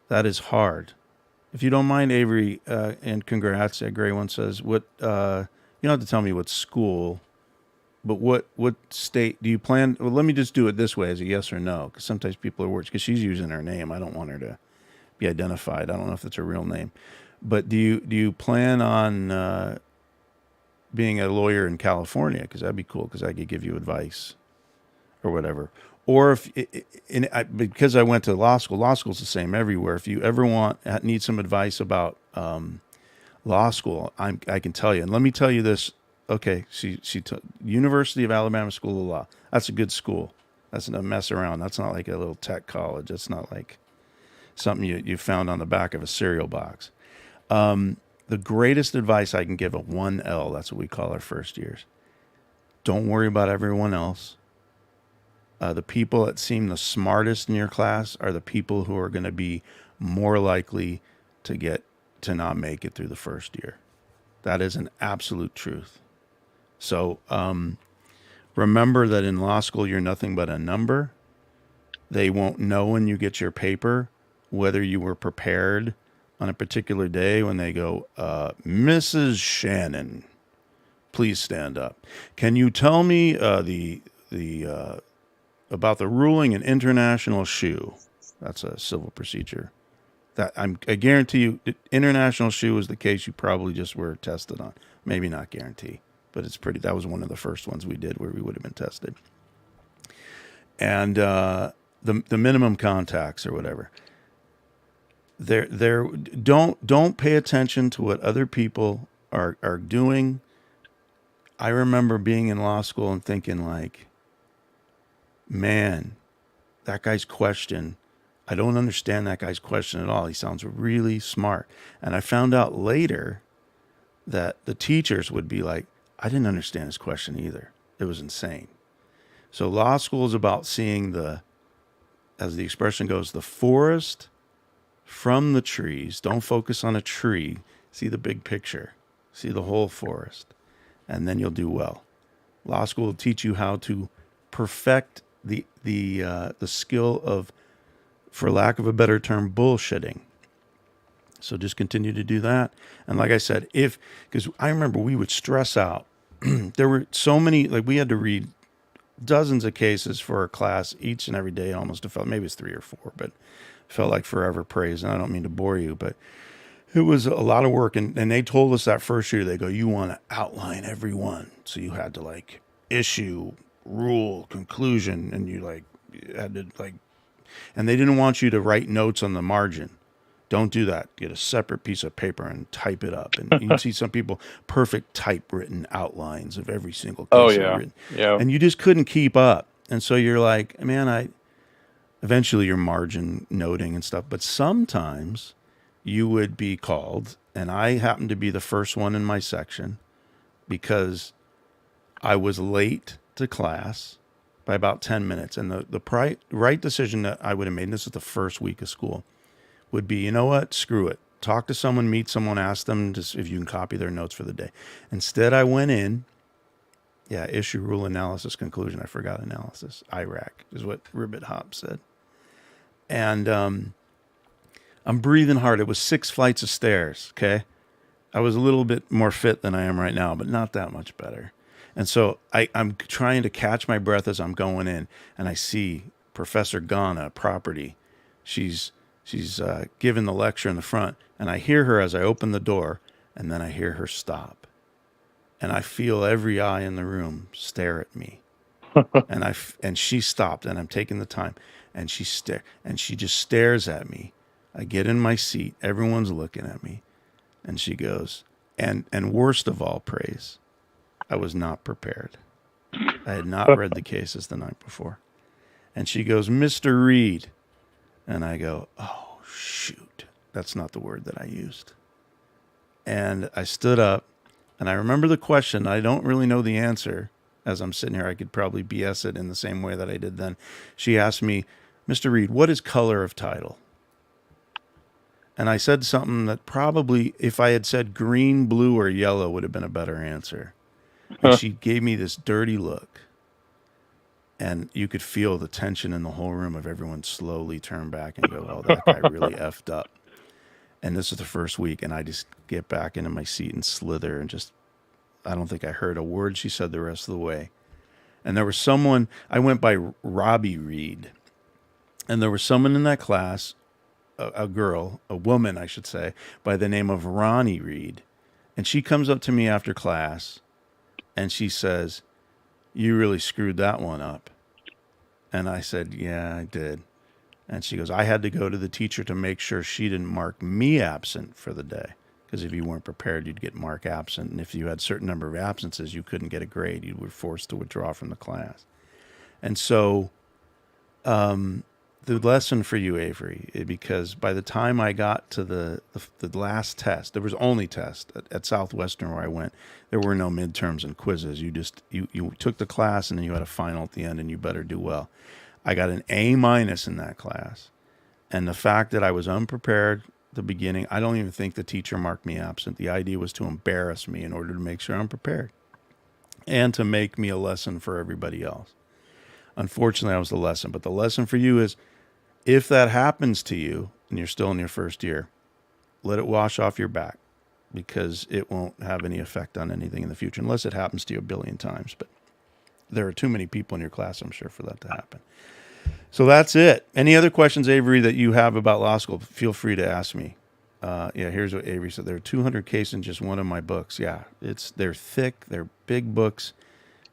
is hard. If you don't mind, Avery, and congrats. Gray One says, "What? You don't have to tell me what school, but what state do you plan?" Well, let me just do it this way as a yes or no, because sometimes people are worried because she's using her name. I don't want her to be identified. I don't know if it's her real name, but do you plan on being a lawyer in California? Because that'd be cool, because I could give you advice or whatever. Or because I went to law school's the same everywhere. If you ever need some advice about law school, I can tell you. And let me tell you this. Okay, University of Alabama School of Law. That's a good school. That's not mess around. That's not like a little tech college. That's not like something you found on the back of a cereal box. The greatest advice I can give, a 1L, that's what we call our first years. Don't worry about everyone else. The people that seem the smartest in your class are the people who are going to be more likely to not make it through the first year. That is an absolute truth. So remember that in law school, you're nothing but a number. They won't know when you get your paper whether you were prepared on a particular day when they go, Mrs. Shannon, please stand up. Can you tell me about the ruling in International Shoe? That's a civil procedure. I guarantee you, International Shoe is the case you probably just were tested on. Maybe not guarantee, but that was one of the first ones we did where we would have been tested. And the minimum contacts or whatever. Don't pay attention to what other people are doing. I remember being in law school and thinking like, man, that guy's question, I don't understand that guy's question at all. He sounds really smart. And I found out later that the teachers would be like, I didn't understand his question either. It was insane. So law school is about seeing as the expression goes, the forest from the trees. Don't focus on a tree. See the big picture. See the whole forest. And then you'll do well. Law school will teach you how to perfect the skill of, for lack of a better term, bullshitting. So just continue to do that. And like I said, because I remember we would stress out. There were so many, like we had to read dozens of cases for our class each and every day. Almost, it felt, maybe it's 3 or 4, but it felt like forever praise. And I don't mean to bore you, but it was a lot of work. And they told us that first year, they go, you want to outline every one. So you had to like issue, rule, conclusion, and you had to and they didn't want you to write notes on the margin. Don't do that. Get a separate piece of paper and type it up. And you can see some people, perfect typewritten outlines of every single case. Oh, yeah. Yeah. And you just couldn't keep up. And so you're like, man, eventually you're margin noting and stuff. But sometimes you would be called, and I happened to be the first one in my section because I was late to class by about 10 minutes. And the right decision that I would have made, and this is the first week of school, would be, you know what, screw it. Talk to someone, meet someone, ask them just if you can copy their notes for the day. Instead, I went in, issue, rule, analysis, conclusion. I forgot analysis. IRAC is what Ribbit Hop said. And I'm breathing hard. It was 6 flights of stairs, okay? I was a little bit more fit than I am right now, but not that much better. And so I'm trying to catch my breath as I'm going in, and I see Professor Ghana, property. She's giving the lecture in the front, and I hear her as I open the door, and then I hear her stop. And I feel every eye in the room stare at me. and she stopped, and I'm taking the time, and she just stares at me. I get in my seat, everyone's looking at me, and she goes, and worst of all, praise, I was not prepared. I had not read the cases the night before. And she goes, Mr. Reed. And I go, oh, shoot. That's not the word that I used. And I stood up, and I remember the question. I don't really know the answer. As I'm sitting here, I could probably BS it in the same way that I did then. She asked me, Mr. Reed, what is color of title? And I said something that probably, if I had said green, blue, or yellow, would have been a better answer. And she gave me this dirty look. And you could feel the tension in the whole room of everyone slowly turn back and go, oh, that guy really effed up. And this is the first week, and I just get back into my seat and slither and just, I don't think I heard a word she said the rest of the way. And there was someone, I went by Robbie Reed, and there was someone in that class, a girl, a woman, I should say, by the name of Ronnie Reed. And she comes up to me after class, and she says, you really screwed that one up. And I said, yeah, I did. And she goes, I had to go to the teacher to make sure she didn't mark me absent for the day. Because if you weren't prepared, you'd get marked absent. And if you had a certain number of absences, you couldn't get a grade. You were forced to withdraw from the class. And so the lesson for you, Avery, because by the time I got to the last test, there was only test at Southwestern where I went. There were no midterms and quizzes. You took the class and then you had a final at the end, and you better do well. I got an A- in that class. And the fact that I was unprepared at the beginning, I don't even think the teacher marked me absent. The idea was to embarrass me in order to make sure I'm prepared and to make me a lesson for everybody else. Unfortunately, I was the lesson. But the lesson for you is, if that happens to you and you're still in your first year, let it wash off your back, because it won't have any effect on anything in the future, unless it happens to you a billion times. But there are too many people in your class, I'm sure, for that to happen. So that's it. Any other questions, Avery, that you have about law school, feel free to ask me. Here's what Avery said. There are 200 cases in just one of my books. Yeah, they're thick. They're big books.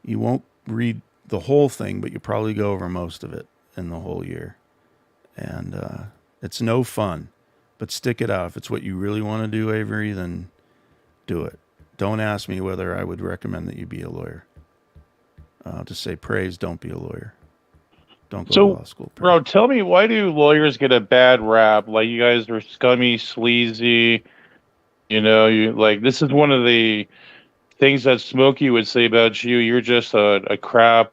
You won't read the whole thing, but you probably go over most of it in the whole year. And it's no fun, but stick it out. If it's what you really want to do, Avery, then do it. Don't ask me whether I would recommend that you be a lawyer. Just say, praise, don't be a lawyer. Don't go to law school. Praise. Bro, tell me, why do lawyers get a bad rap? Like, you guys are scummy, sleazy. This is one of the things that Smokey would say about you. You're just a crap,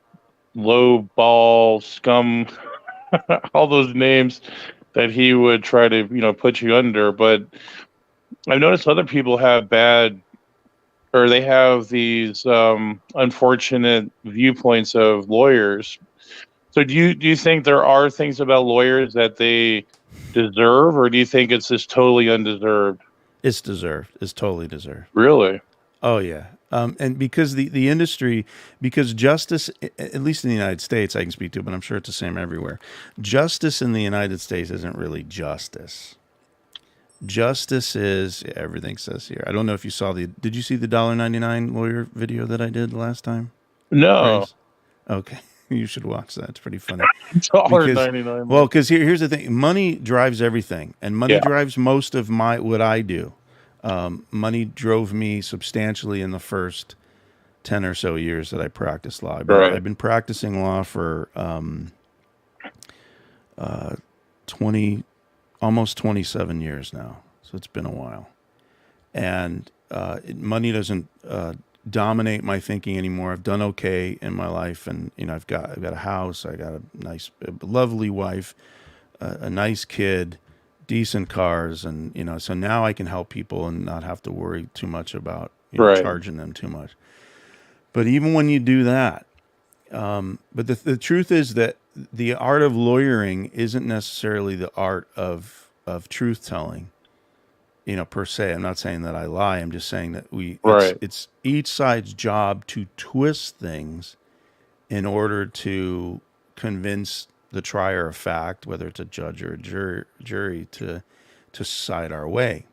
low ball, scum all those names that he would try to, put you under. But I've noticed other people have they have these unfortunate viewpoints of lawyers. So do you think there are things about lawyers that they deserve, or do you think it's just totally undeserved? It's deserved. It's totally deserved. Really? Oh yeah. And because the industry, because justice, at least in the United States, I can speak to, but I'm sure it's the same everywhere. Justice in the United States isn't really justice. Justice is, everything says here. I don't know if you saw did you see the $1.99 lawyer video that I did last time? No. Grace? Okay. You should watch that. It's pretty funny. $1.99. Well, because here's the thing. Money drives everything. And money drives most of what I do. Money drove me substantially in the first 10 or so years that I practiced law. I've been practicing law for almost 27 years now. So it's been a while. And money doesn't dominate my thinking anymore. I've done okay in my life, and I've got a house, I got a lovely wife, a nice kid, decent cars, and so now I can help people and not have to worry too much about charging them too much. But even when you do that, but the truth is that the art of lawyering isn't necessarily the art of truth telling, per se. I'm not saying that I lie. I'm just saying that it's each side's job to twist things in order to convince the trier of fact, whether it's a judge or a jury, to side our way.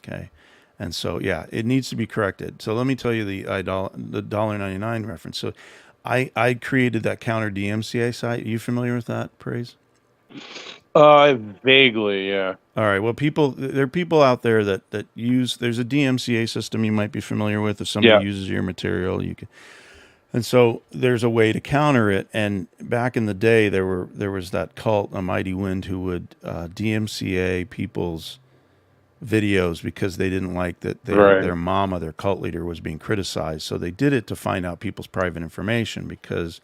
Okay. And so, it needs to be corrected. So let me tell you the $1.99 reference. So I created that counter DMCA site. Are you familiar with that, Praise? Vaguely, yeah. All right. Well, there are people out there that use. There's a DMCA system you might be familiar with. If somebody uses your material, you can. And so there's a way to counter it. And back in the day, there was that cult, a Mighty Wind, who would DMCA people's videos because they didn't like that their mama, their cult leader, was being criticized. So they did it to find out people's private information because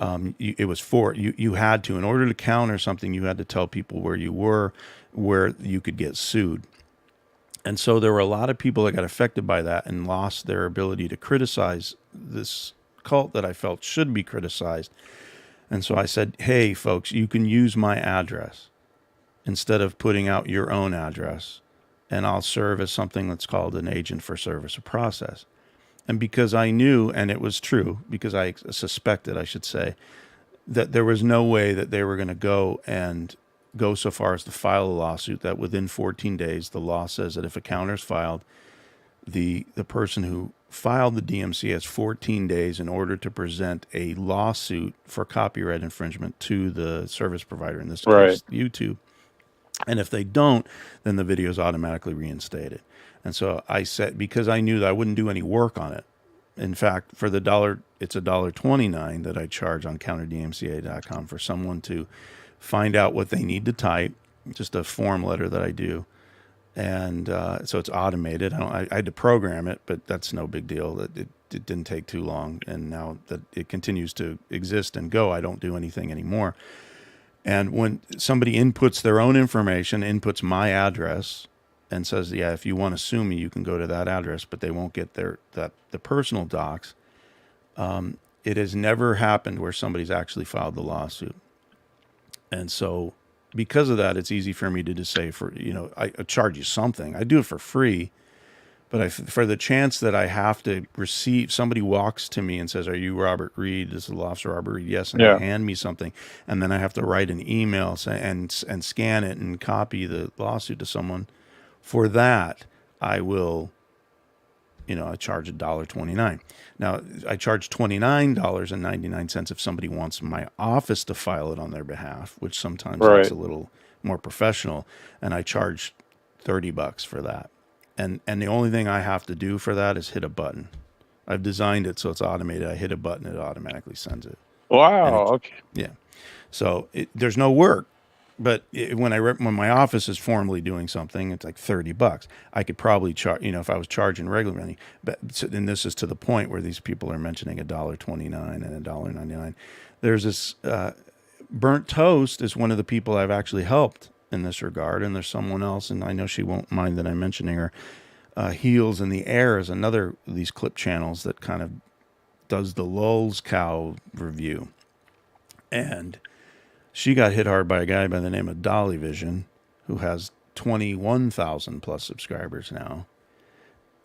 it was you had to, in order to counter something, you had to tell people where you were, where you could get sued. And so there were a lot of people that got affected by that and lost their ability to criticize this cult that I felt should be criticized. And so I said, hey, folks, you can use my address instead of putting out your own address, and I'll serve as something that's called an agent for service of process. And because I knew, and it was true, because I suspected, I should say, that there was no way that they were going to go so far as to file a lawsuit, that within 14 days, the law says that if a counter is filed, the person who filed the DMCA has 14 days in order to present a lawsuit for copyright infringement to the service provider, in this case, YouTube. And if they don't, then the video is automatically reinstated. And so I said, because I knew that I wouldn't do any work on it. In fact, for the $1, it's $1.29 that I charge on counterdmca.com for someone to find out what they need to type, just a form letter that I do. And so it's automated. I had to program it, but that's no big deal. It didn't take too long. And now that it continues to exist and go, I don't do anything anymore. And when somebody inputs their own information, inputs my address, and says, if you want to sue me, you can go to that address, but they won't get the personal docs. It has never happened where somebody's actually filed the lawsuit. And so because of that, it's easy for me to just say, I charge you something. I do it for free, but for the chance that I have to receive, somebody walks to me and says, are you Robert Reed? This is law officer Robert Reed. Yes. And they hand me something. And then I have to write an email and scan it and copy the lawsuit to someone. For that, I will, I charge $1.29. Now, I charge $29.99 if somebody wants my office to file it on their behalf, which sometimes looks a little more professional, and I charge $30 for that. And the only thing I have to do for that is hit a button. I've designed it so it's automated. I hit a button, it automatically sends it. Wow. Okay. Yeah. So there's no work. But when my office is formally doing something, it's like $30. I could probably charge, if I was charging regular money. But and this is to the point where these people are mentioning $1.29 and $1.99. There's this Burnt Toast is one of the people I've actually helped in this regard, and there's someone else, and I know she won't mind that I'm mentioning her. Heels in the Air is another of these clip channels that kind of does the Lulz cow review. And she got hit hard by a guy by the name of Dolly Vision, who has 21,000 plus subscribers now.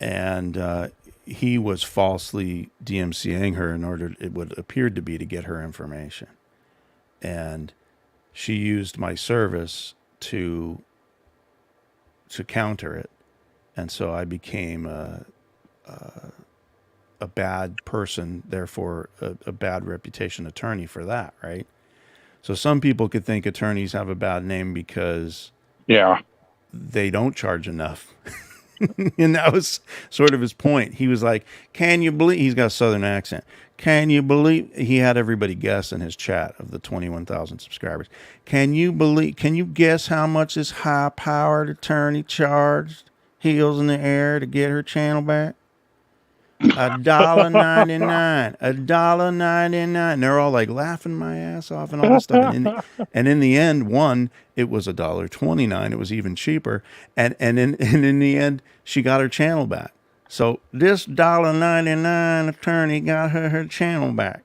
And he was falsely DMCAing her in order, it would appear to be, to get her information. And she used my service to counter it. And so I became a bad person, therefore a bad reputation attorney for that, right? So some people could think attorneys have a bad name because they don't charge enough. And that was sort of his point. He was like, can you believe, he's got a southern accent. Can you believe, he had everybody guess in his chat of the 21,000 subscribers. Can you guess how much this high powered attorney charged Heels in the Air to get her channel back? $1.99. $1.99. They're all like laughing my ass off and all this stuff. And in the end, one, it was $1.29. It was even cheaper. And in the end, she got her channel back. So this $1.99 attorney got her channel back.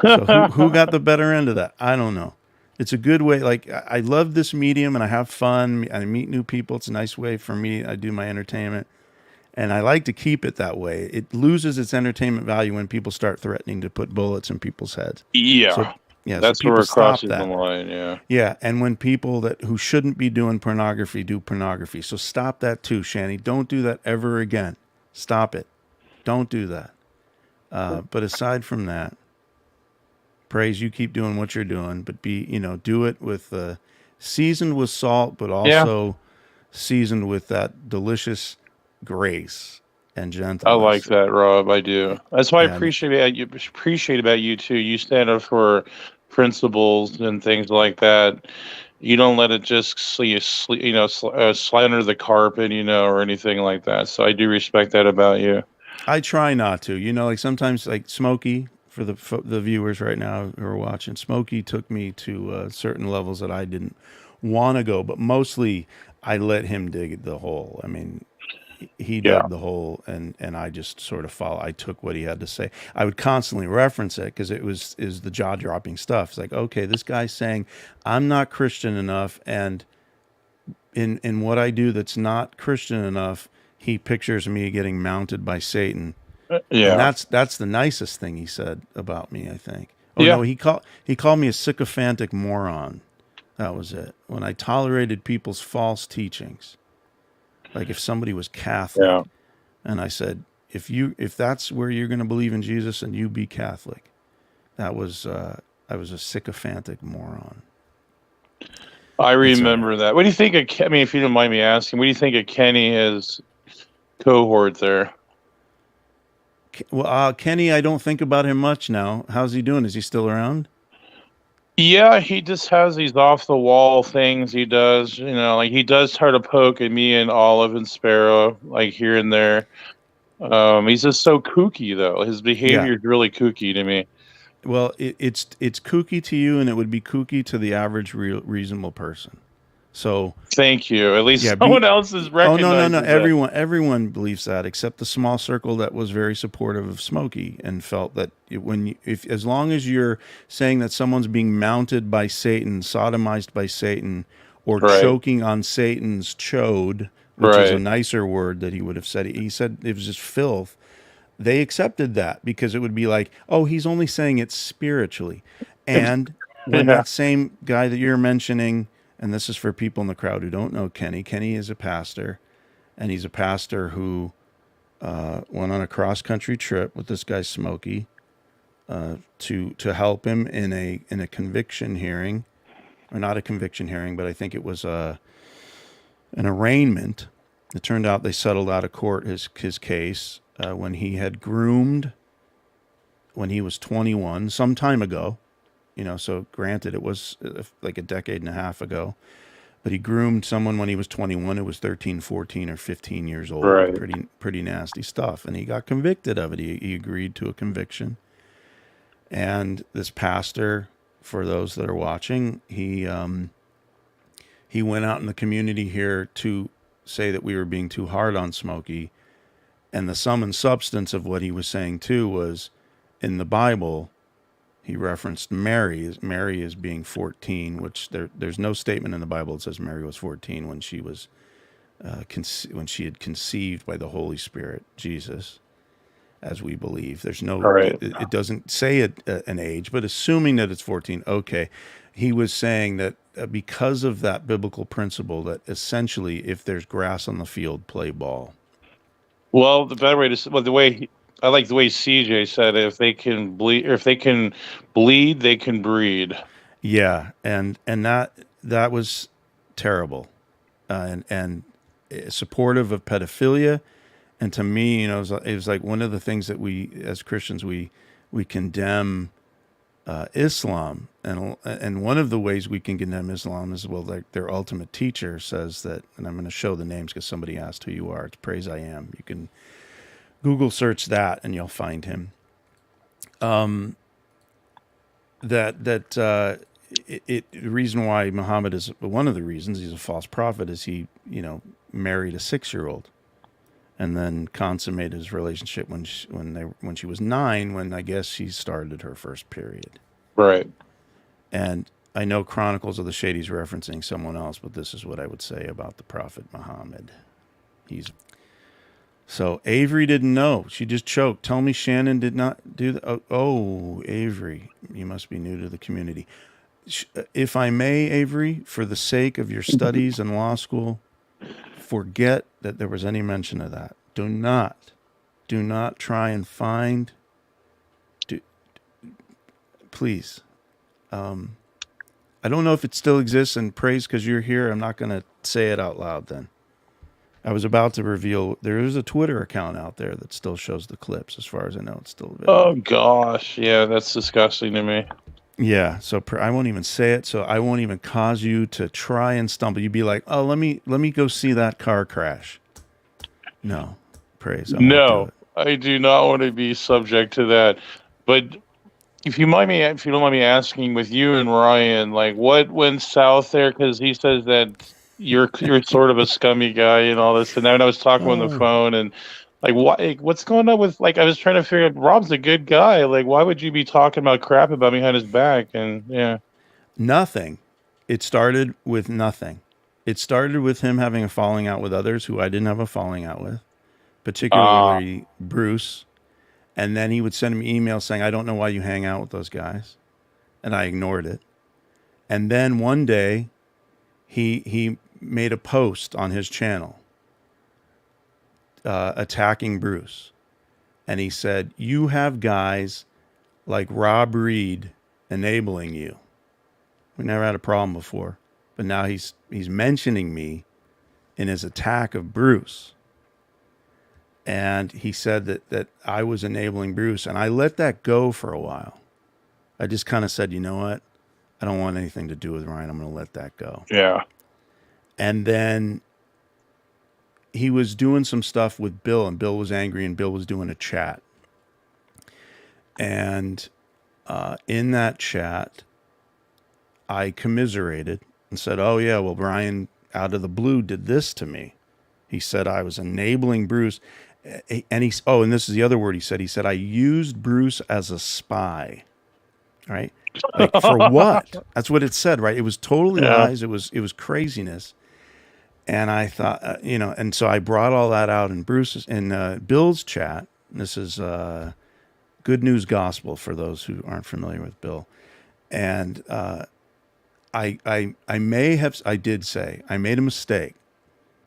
So who got the better end of that? I don't know. It's a good way. Like, I love this medium and I have fun. I meet new people. It's a nice way for me. I do my entertainment. And I like to keep it that way. It loses its entertainment value when people start threatening to put bullets in people's heads. Yeah. That's where it crosses the line, Yeah, and when people who shouldn't be doing pornography do pornography. So stop that too, Shani. Don't do that ever again. Stop it. Don't do that. But aside from that, praise, you keep doing what you're doing, but do it with seasoned with salt, but also seasoned with that delicious grace and gentleness. I like that, Rob. I do. That's why I appreciate about you too. You stand up for principles and things like that. You don't let it just slide under the carpet, or anything like that. So I do respect that about you. I try not to. Like sometimes, like Smokey, for the viewers right now who are watching, Smokey took me to certain levels that I didn't want to go, but mostly I let him dig the hole. I mean, he dug the hole, and I just sort of follow. I took what he had to say. I would constantly reference it because is the jaw dropping stuff. It's like, okay, this guy's saying I'm not Christian enough, and in what I do that's not Christian enough, he pictures me getting mounted by Satan. And that's the nicest thing he said about me, I think. No, he called me a sycophantic moron. That was it. When I tolerated people's false teachings. Like if somebody was Catholic, and I said, if that's where you're going to believe in Jesus, and you be Catholic, I was a sycophantic moron. I remember that. What do you think of? If you don't mind me asking, what do you think of Kenny, his cohort there? Well, Kenny, I don't think about him much now. How's he doing? Is he still around? Yeah, he just has these off the wall things he does. Like he does try to poke at me and Olive and Sparrow, like here and there. He's just so kooky, though. His behavior is really kooky to me. Well, it's kooky to you, and it would be kooky to the average reasonable person. So thank you. At least someone else is recognizing. Oh no! Everyone believes that, except the small circle that was very supportive of Smokey and felt that as long as you're saying that someone's being mounted by Satan, sodomized by Satan, or choking on Satan's chode, which is a nicer word that he would have said. He said it was just filth. They accepted that because it would be like, oh, he's only saying it spiritually. And when that same guy that you're mentioning, and this is for people in the crowd who don't know Kenny. Kenny is a pastor, and he's a pastor who went on a cross-country trip with this guy Smokey to help him in a conviction hearing, or not a conviction hearing, but I think it was an arraignment. It turned out they settled out of court his case when he had groomed when he was 21, some time ago. So granted, it was like a decade and a half ago, but he groomed someone when he was 21 who was 13, 14, or 15 years old. Pretty nasty stuff. And he got convicted of it. He agreed to a conviction. And this pastor for those that are watching. He went out in the community here to say that we were being too hard on Smokey. And the sum and substance of what he was saying, too, was in the Bible, he referenced Mary as being 14, which there's no statement in the Bible that says Mary was 14 when she was when she had conceived by the Holy Spirit, Jesus, as we believe. There's no, Right. it doesn't say an age, but assuming that it's 14, okay. He was saying that because of that biblical principle, that essentially if there's grass on the field, play ball. Well, the better way to, well, the way I like the way CJ said, if they can bleed, or if they can bleed, they can breed. Yeah, and that was terrible, and supportive of pedophilia, and to me, it was like one of the things that we as Christians we condemn Islam, and one of the ways we can condemn Islam is, well, like their ultimate teacher says that, and I'm going to show the names because somebody asked who you are. It's Praise I Am. You can Google search that and you'll find him. The reason why Muhammad is one of the reasons he's a false prophet is he married a 6-year-old and then consummated his relationship when she was 9, when I guess she started her first period. Right. And I know Chronicles of the Shady's referencing someone else, but this is what I would say about the Prophet Muhammad. So Avery didn't know. She just choked. Tell me Shannon did not do that. Oh, Avery, you must be new to the community. If I may, Avery, for the sake of your studies in law school, forget that there was any mention of that. Do not try and find. Please. I don't know if it still exists, and praise because you're here. I'm not going to say it out loud then. I was about to reveal there is a Twitter account out there that still shows the clips. As far as I know, it's still available. Oh, gosh. Yeah, that's disgusting to me. Yeah, so I won't even say it, so I won't even cause you to try and stumble. You'd be like, oh, let me go see that car crash. No, praise. No, I do not want to be subject to that. But if you don't mind me asking, with you and Ryan, like what went south there? Because he says that you're sort of a scummy guy and all this. And then I was talking on the phone and what's going on with, I was trying to figure out, Rob's a good guy. Like, why would you be talking about crap about behind his back? And yeah. Nothing. It started with nothing. It started with him having a falling out with others who I didn't have a falling out with, particularly Bruce. And then he would send me emails saying, I don't know why you hang out with those guys. And I ignored it. And then one day he made a post on his channel attacking Bruce. And he said, you have guys like Rob Reed enabling you. We never had a problem before. But now he's mentioning me in his attack of Bruce. And he said that I was enabling Bruce. And I let that go for a while. I just kind of said, you know what? I don't want anything to do with Ryan. I'm going to let that go. Yeah. And then he was doing some stuff with Bill, and Bill was angry, and Bill was doing a chat. And in that chat, I commiserated and said, oh, yeah, well, Brian out of the blue did this to me. He said I was enabling Bruce. And and this is the other word he said. He said I used Bruce as a spy. Right? Like, for what? That's what it said, right? It was totally lies. It was craziness. And I thought, and so I brought all that out in Bill's chat. This is Good News Gospel for those who aren't familiar with Bill. And I did say I made a mistake.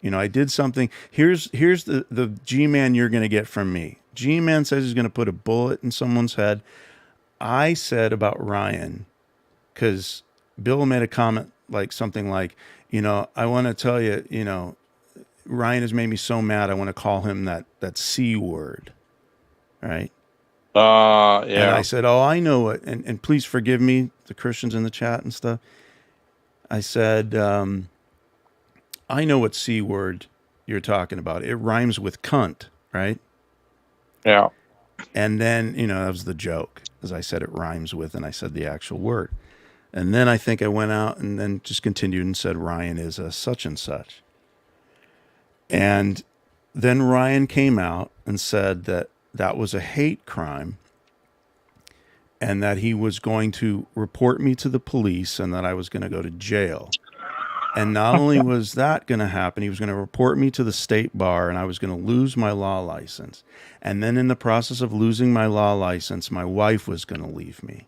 I did something. Here's the Gman you're going to get from me. Gman says he's going to put a bullet in someone's head. I said about Ryan, because Bill made a comment something like, I want to tell you, Ryan has made me so mad. I want to call him that C word. Right. Yeah. And I said, oh, I know it. And please forgive me, the Christians in the chat and stuff. I said, I know what C word you're talking about. It rhymes with cunt, right? Yeah. And then, that was the joke, as I said it rhymes with, and I said the actual word. And then I think I went out and then just continued and said, Ryan is a such and such. And then Ryan came out and said that that was a hate crime and that he was going to report me to the police and that I was going to go to jail. And not only was that going to happen, he was going to report me to the state bar and I was going to lose my law license. And then in the process of losing my law license, my wife was going to leave me.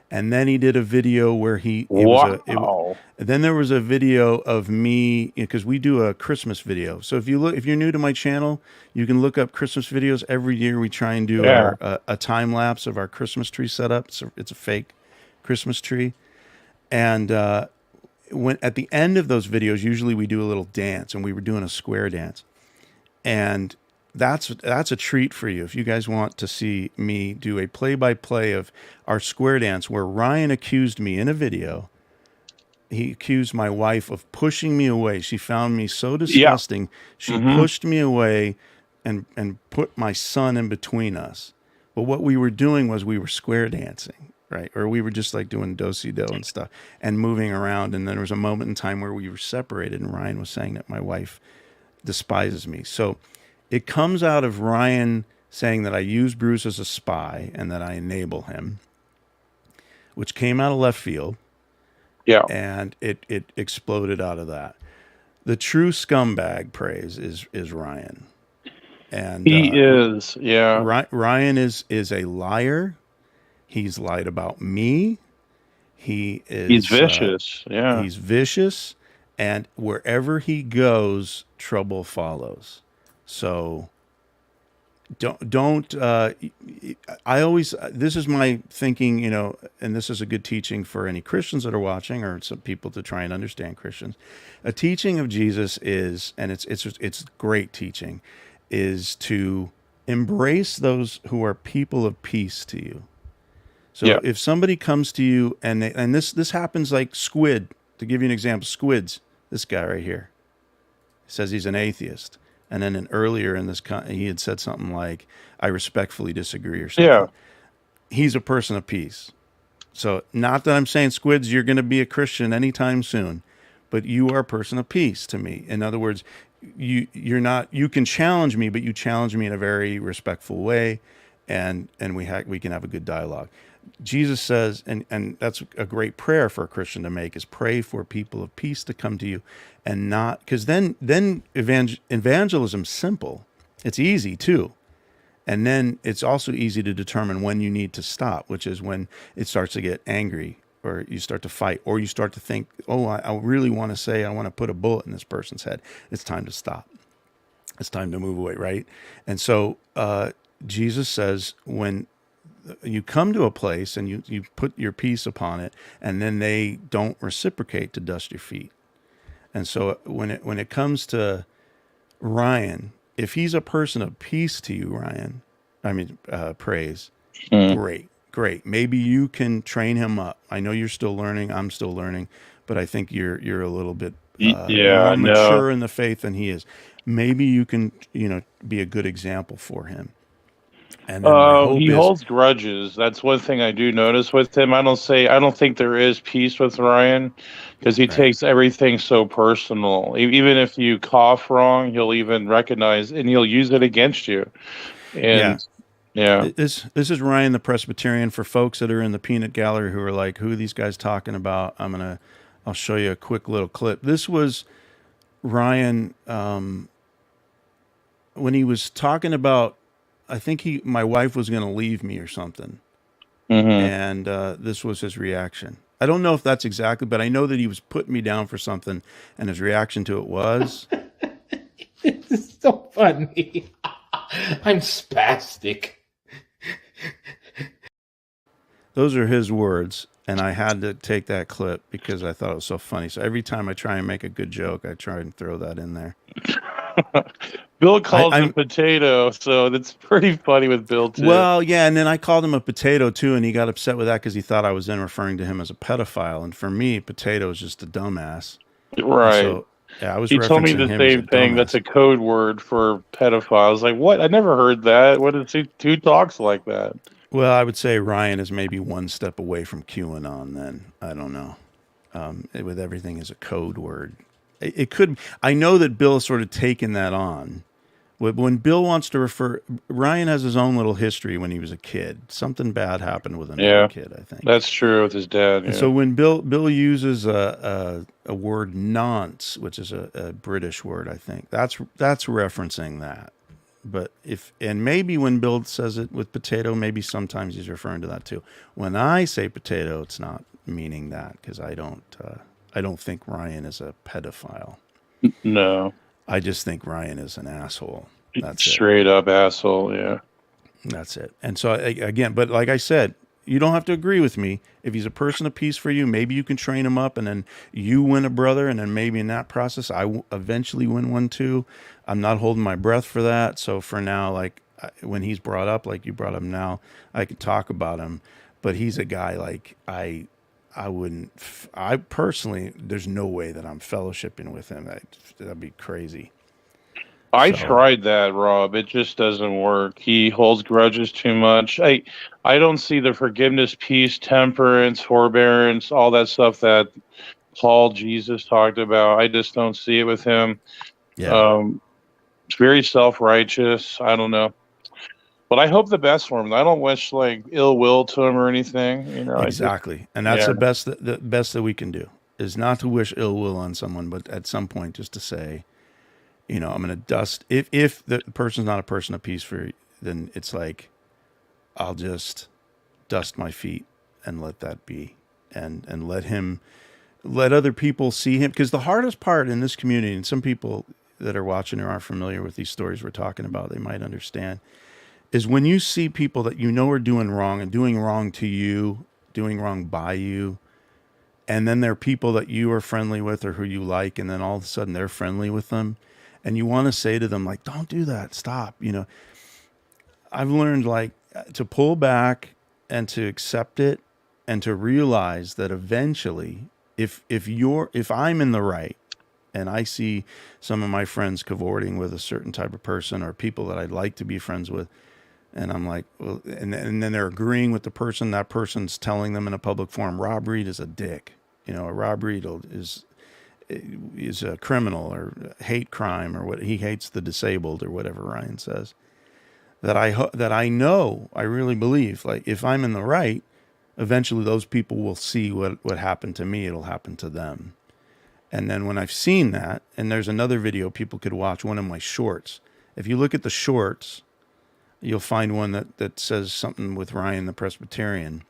And then he did a video where then there was a video of me, because we do a Christmas video. So if you're new to my channel, you can look up Christmas videos. Every year we try and do a time lapse of our Christmas tree setup. So it's a fake Christmas tree. And when at the end of those videos, usually we do a little dance, and we were doing a square dance. And that's a treat for you if you guys want to see me do a play-by-play of our square dance where Ryan accused me in a video. He accused my wife of pushing me away. She found me so disgusting. She pushed me away and put my son in between us. But what we were doing was we were square dancing, right? Or we were just like doing do-si-do and stuff and moving around. And then there was a moment in time where we were separated and Ryan was saying that my wife despises me. So it comes out of Ryan saying that I use Bruce as a spy and that I enable him, which came out of left field. Yeah. And it exploded out of that. The true scumbag praise is Ryan. And he is, yeah. Ryan is a liar. He's lied about me. He's vicious. Yeah. He's vicious. And wherever he goes, trouble follows. So don't I always, this is my thinking, and this is a good teaching for any Christians that are watching or some people to try and understand Christians. A teaching of Jesus is, and it's great teaching, is to embrace those who are people of peace to you. So if somebody comes to you and this happens like Squid, to give you an example, Squid's this guy right here. He says he's an atheist. And then earlier in this, he had said something like, I respectfully disagree or something. Yeah. He's a person of peace. So not that I'm saying, Squids, you're going to be a Christian anytime soon, but you are a person of peace to me. In other words, you're not, you can challenge me, but you challenge me in a very respectful way. And we can have a good dialogue. Jesus says, and that's a great prayer for a Christian to make, is pray for people of peace to come to you, and not, because then evangelism's simple. It's easy too. And then it's also easy to determine when you need to stop, which is when it starts to get angry, or you start to fight, or you start to think, oh, I really want to say, I want to put a bullet in this person's head. It's time to stop. It's time to move away, right? And so Jesus says, when you come to a place and you put your peace upon it, and then they don't reciprocate, to dust your feet. And so when it comes to Ryan, if he's a person of peace to you, Ryan, praise, great. Maybe you can train him up. I know you're still learning. I'm still learning, but I think you're a little bit more mature in the faith than he is. Maybe you can, be a good example for him. And he holds grudges. That's one thing I do notice with him. I don't think there is peace with Ryan, because he takes everything so personal. Even if you cough wrong, he'll even recognize and he'll use it against you. And this is Ryan the Presbyterian. For folks that are in the peanut gallery who are like, who are these guys talking about? I'll show you a quick little clip. This was Ryan when he was talking about, I think my wife was going to leave me or something. And this was his reaction. I don't know if that's exactly, but I know that he was putting me down for something, and his reaction to it was... It's so funny. I'm spastic. Those are his words, and I had to take that clip because I thought it was so funny. So every time I try and make a good joke, I try and throw that in there. Bill calls him potato, so that's pretty funny with Bill too. Well, yeah, and then I called him a potato too, and he got upset with that because he thought I was then referring to him as a pedophile. And for me, potato is just a dumbass. Right. So, yeah, I was. He told me the same thing. That's a code word for pedophile. I was like, what? I never heard that. What is he? Who talks like that? Well, I would say Ryan is maybe one step away from QAnon. Then I don't know. With everything as a code word, it could. I know that Bill has sort of taken that on. When Bill wants to refer, Ryan has his own little history when he was a kid. Something bad happened with another Yeah, kid, I think. that's true with his dad. And Yeah. so when Bill uses a word nonce, which is a British word, I think that's referencing that. But and maybe when Bill says it with potato, maybe sometimes he's referring to that too. When I say potato, it's not meaning that, because I don't think Ryan is a pedophile. No. I just think Ryan is an asshole. That's Straight up asshole. Yeah. That's it. And so again, but like I said, you don't have to agree with me. If he's a person of peace for you, maybe you can train him up, and then you win a brother, and then maybe in that process, I eventually win one too. I'm not holding my breath for that. So for now, like when he's brought up, like you brought him now, I could talk about him. But he's a guy like I personally, there's no way that I'm fellowshipping with him. That'd be crazy. I tried that, Rob. It just doesn't work. He holds grudges too much. I don't see the forgiveness, peace, temperance, forbearance, all that stuff that Paul Jesus talked about. I just don't see it with him. Yeah. It's very self-righteous. I don't know. But I hope the best for him. I don't wish like ill will to him or anything. You know. Exactly. And that's the best that we can do, is not to wish ill will on someone, but at some point just to say, you know, I'm going to dust. If the person's not a person of peace for you, then it's like, I'll just dust my feet and let that be, and let other people see him. Because the hardest part in this community, and some people that are watching or aren't familiar with these stories we're talking about, they might understand, is when you see people that you know are doing wrong and doing wrong to you, doing wrong by you, and then there are people that you are friendly with or who you like, and then all of a sudden they're friendly with them. And you want to say to them, like, don't do that. Stop. You know, I've learned like to pull back and to accept it, and to realize that eventually if I'm in the right, and I see some of my friends cavorting with a certain type of person or people that I'd like to be friends with, and I'm like, well, and then they're agreeing with the person, that person's telling them in a public forum, Rob Reed is a dick. You know, Rob Reed is a criminal or hate crime, or what, he hates the disabled or whatever Ryan says, that I know, I really believe, like if I'm in the right, eventually those people will see what happened to me, it'll happen to them. And then when I've seen that, and there's another video people could watch, one of my shorts. If you look at the shorts, you'll find one that says something with Ryan the Presbyterian,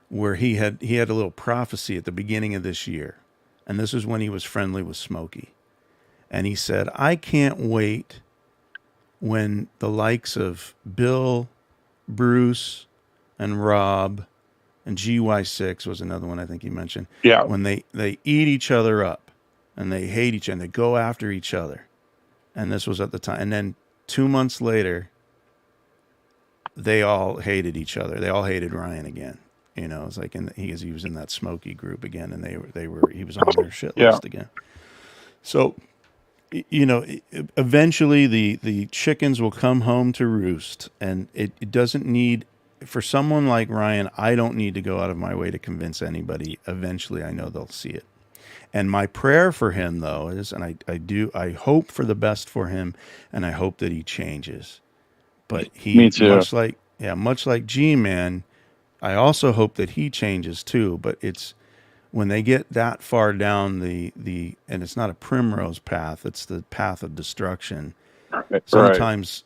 where he had a little prophecy at the beginning of this year. And this is when he was friendly with Smokey. And he said, I can't wait when the likes of Bill, Bruce, and Rob, and GY6 was another one I think he mentioned. Yeah. When they eat each other up, and they hate each other, and they go after each other. And this was at the time. And then 2 months later, they all hated each other. They all hated Ryan again. You know, it's like he was in that Smokey group again, and he was on their shit list again. So, you know, eventually the chickens will come home to roost, and it doesn't need, for someone like Ryan, I don't need to go out of my way to convince anybody. Eventually, I know they'll see it. And my prayer for him, though, is, and I hope for the best for him, and I hope that he changes. But Me too. much like Gman, I also hope that he changes too. But it's when they get that far down the and it's not a primrose path, it's the path of destruction. Sometimes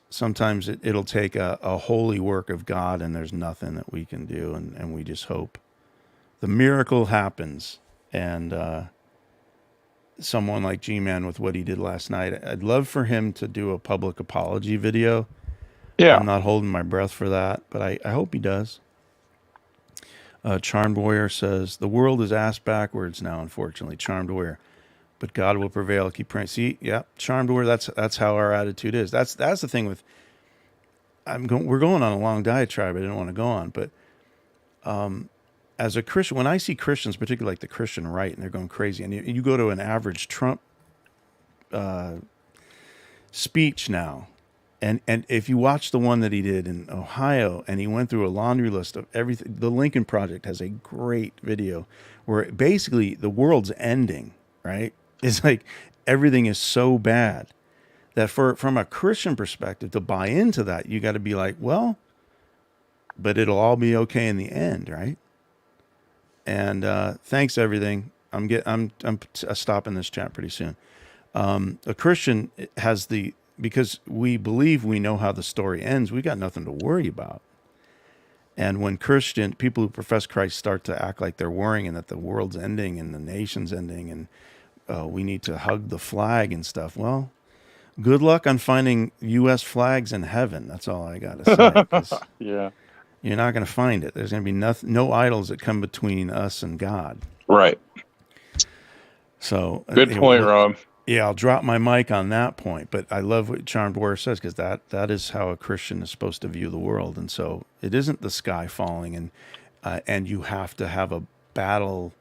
it'll take a holy work of God, and there's nothing that we can do, and we just hope the miracle happens. And someone like G-Man, with what he did last night, I'd love for him to do a public apology video. Yeah. I'm not holding my breath for that, but I hope he does. Charmed Warrior says, the world is ass backwards now, unfortunately. Charmed Warrior. But God will prevail. Keep praying. See, yeah, Charmed Warrior, that's how our attitude is. That's the thing with, we're going on a long diatribe I didn't want to go on, but as a Christian, when I see Christians, particularly like the Christian right, and they're going crazy, and you go to an average Trump speech now, And if you watch the one that he did in Ohio, and he went through a laundry list of everything, the Lincoln Project has a great video where basically the world's ending, right? It's like everything is so bad that from a Christian perspective, to buy into that, you got to be like, well, but it'll all be okay in the end, right? And thanks everything. I'm stopping this chat pretty soon. A Christian has because we believe we know how the story ends, we got nothing to worry about. And when people who profess Christ start to act like they're worrying and that the world's ending and the nation's ending and we need to hug the flag and stuff, well, good luck on finding U.S. flags in heaven. That's all I got to say. 'Cause Yeah. you're not going to find it. There's going to be no idols that come between us and God. Right. So good point, Rob. Yeah, I'll drop my mic on that point, but I love what Charmed Warrior says, because that is how a Christian is supposed to view the world. And so it isn't the sky falling, and you have to have a battle.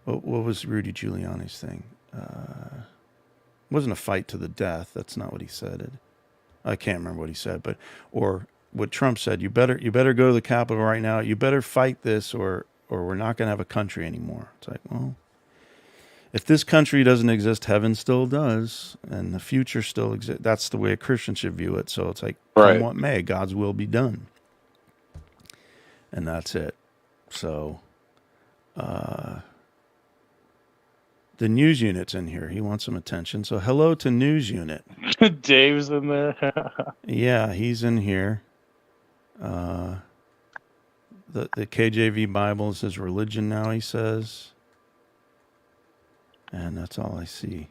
What was Rudy Giuliani's thing? It wasn't a fight to the death. That's not what he said. I can't remember what he said, or what Trump said. You better go to the Capitol right now. You better fight this, or we're not going to have a country anymore. It's like, well, if this country doesn't exist, heaven still does, and the future still exists. That's the way a Christian should view it. So it's like, come what may, God's will be done. And that's it. So the news unit's in here. He wants some attention. So hello to news unit. Dave's in there. Yeah, he's in here. The KJV Bible is his religion now, he says. And that's all I see.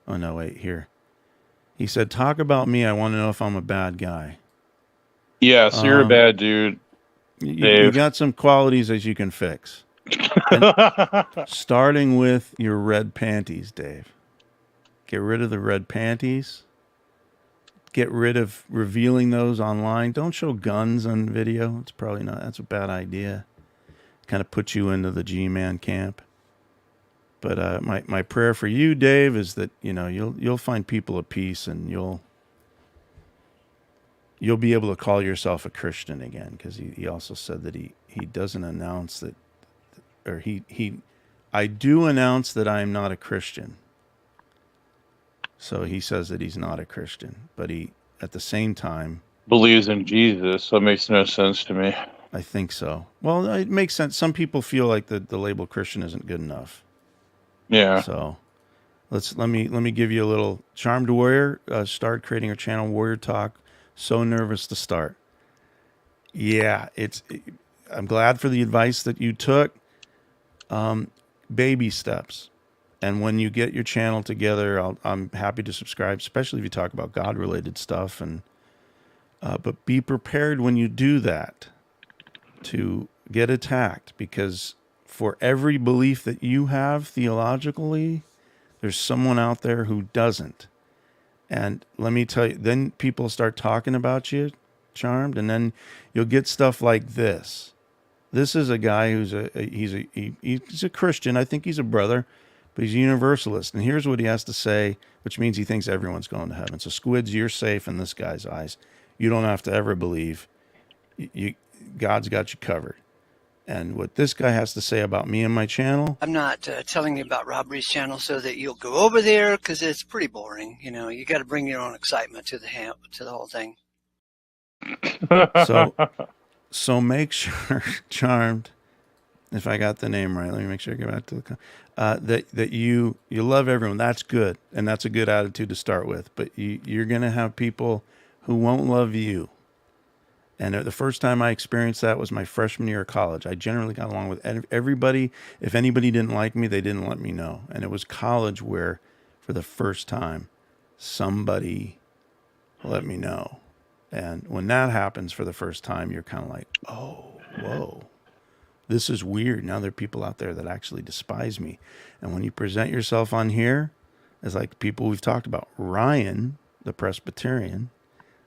Oh, no, wait, here. He said, talk about me. I want to know if I'm a bad guy. Yes, you're a bad dude, Dave. You got some qualities that you can fix. Starting with your red panties, Dave. Get rid of the red panties. Get rid of revealing those online. Don't show guns on video. It's probably not. That's a bad idea. Kind of puts you into the Gman camp. But my prayer for you, Dave, is that you'll find people of peace, and you'll be able to call yourself a Christian again, because he also said that he doesn't announce that, or I do announce that I am not a Christian. So he says that he's not a Christian, but he at the same time believes in Jesus. So it makes no sense to me. I think so. Well, it makes sense. Some people feel like the label Christian isn't good enough. Yeah. So let me give you a little Charmed Warrior. Start creating a channel, Warrior Talk. So nervous to start. Yeah, I'm glad for the advice that you took. Baby steps, and when you get your channel together, I'm happy to subscribe, especially if you talk about God-related stuff. And but be prepared when you do that to get attacked, because for every belief that you have theologically, there's someone out there who doesn't. And let me tell you, then people start talking about you, Charmed, and then you'll get stuff like this. This is a guy who's he's a Christian. I think he's a brother, but he's a universalist. And here's what he has to say, which means he thinks everyone's going to heaven. So Squids, you're safe in this guy's eyes. You don't have to ever believe. God's got you covered. And what this guy has to say about me and my channel. I'm not telling you about Rob Reed's channel so that you'll go over there, because it's pretty boring. You got to bring your own excitement to the whole thing. So make sure, Charmed, if I got the name right, let me make sure I get back to the that you love everyone. That's good, and that's a good attitude to start with. But you're gonna have people who won't love you. And the first time I experienced that was my freshman year of college. I generally got along with everybody. If anybody didn't like me, they didn't let me know. And it was college where, for the first time, somebody let me know. And when that happens for the first time, you're kind of like, oh, whoa, this is weird. Now there are people out there that actually despise me. And when you present yourself on here as like people we've talked about, Ryan, the Presbyterian,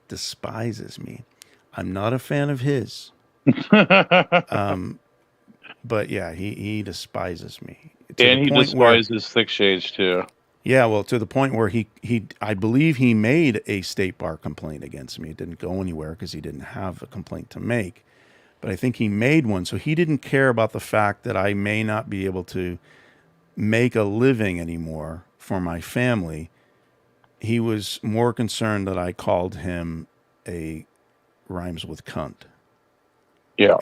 despises me. I'm not a fan of his. But yeah, he despises me. And he despises thick shades too. Yeah, well, to the point where I believe he made a state bar complaint against me. It didn't go anywhere because he didn't have a complaint to make. But I think he made one. So he didn't care about the fact that I may not be able to make a living anymore for my family. He was more concerned that I called him a rhymes with cunt. Yeah.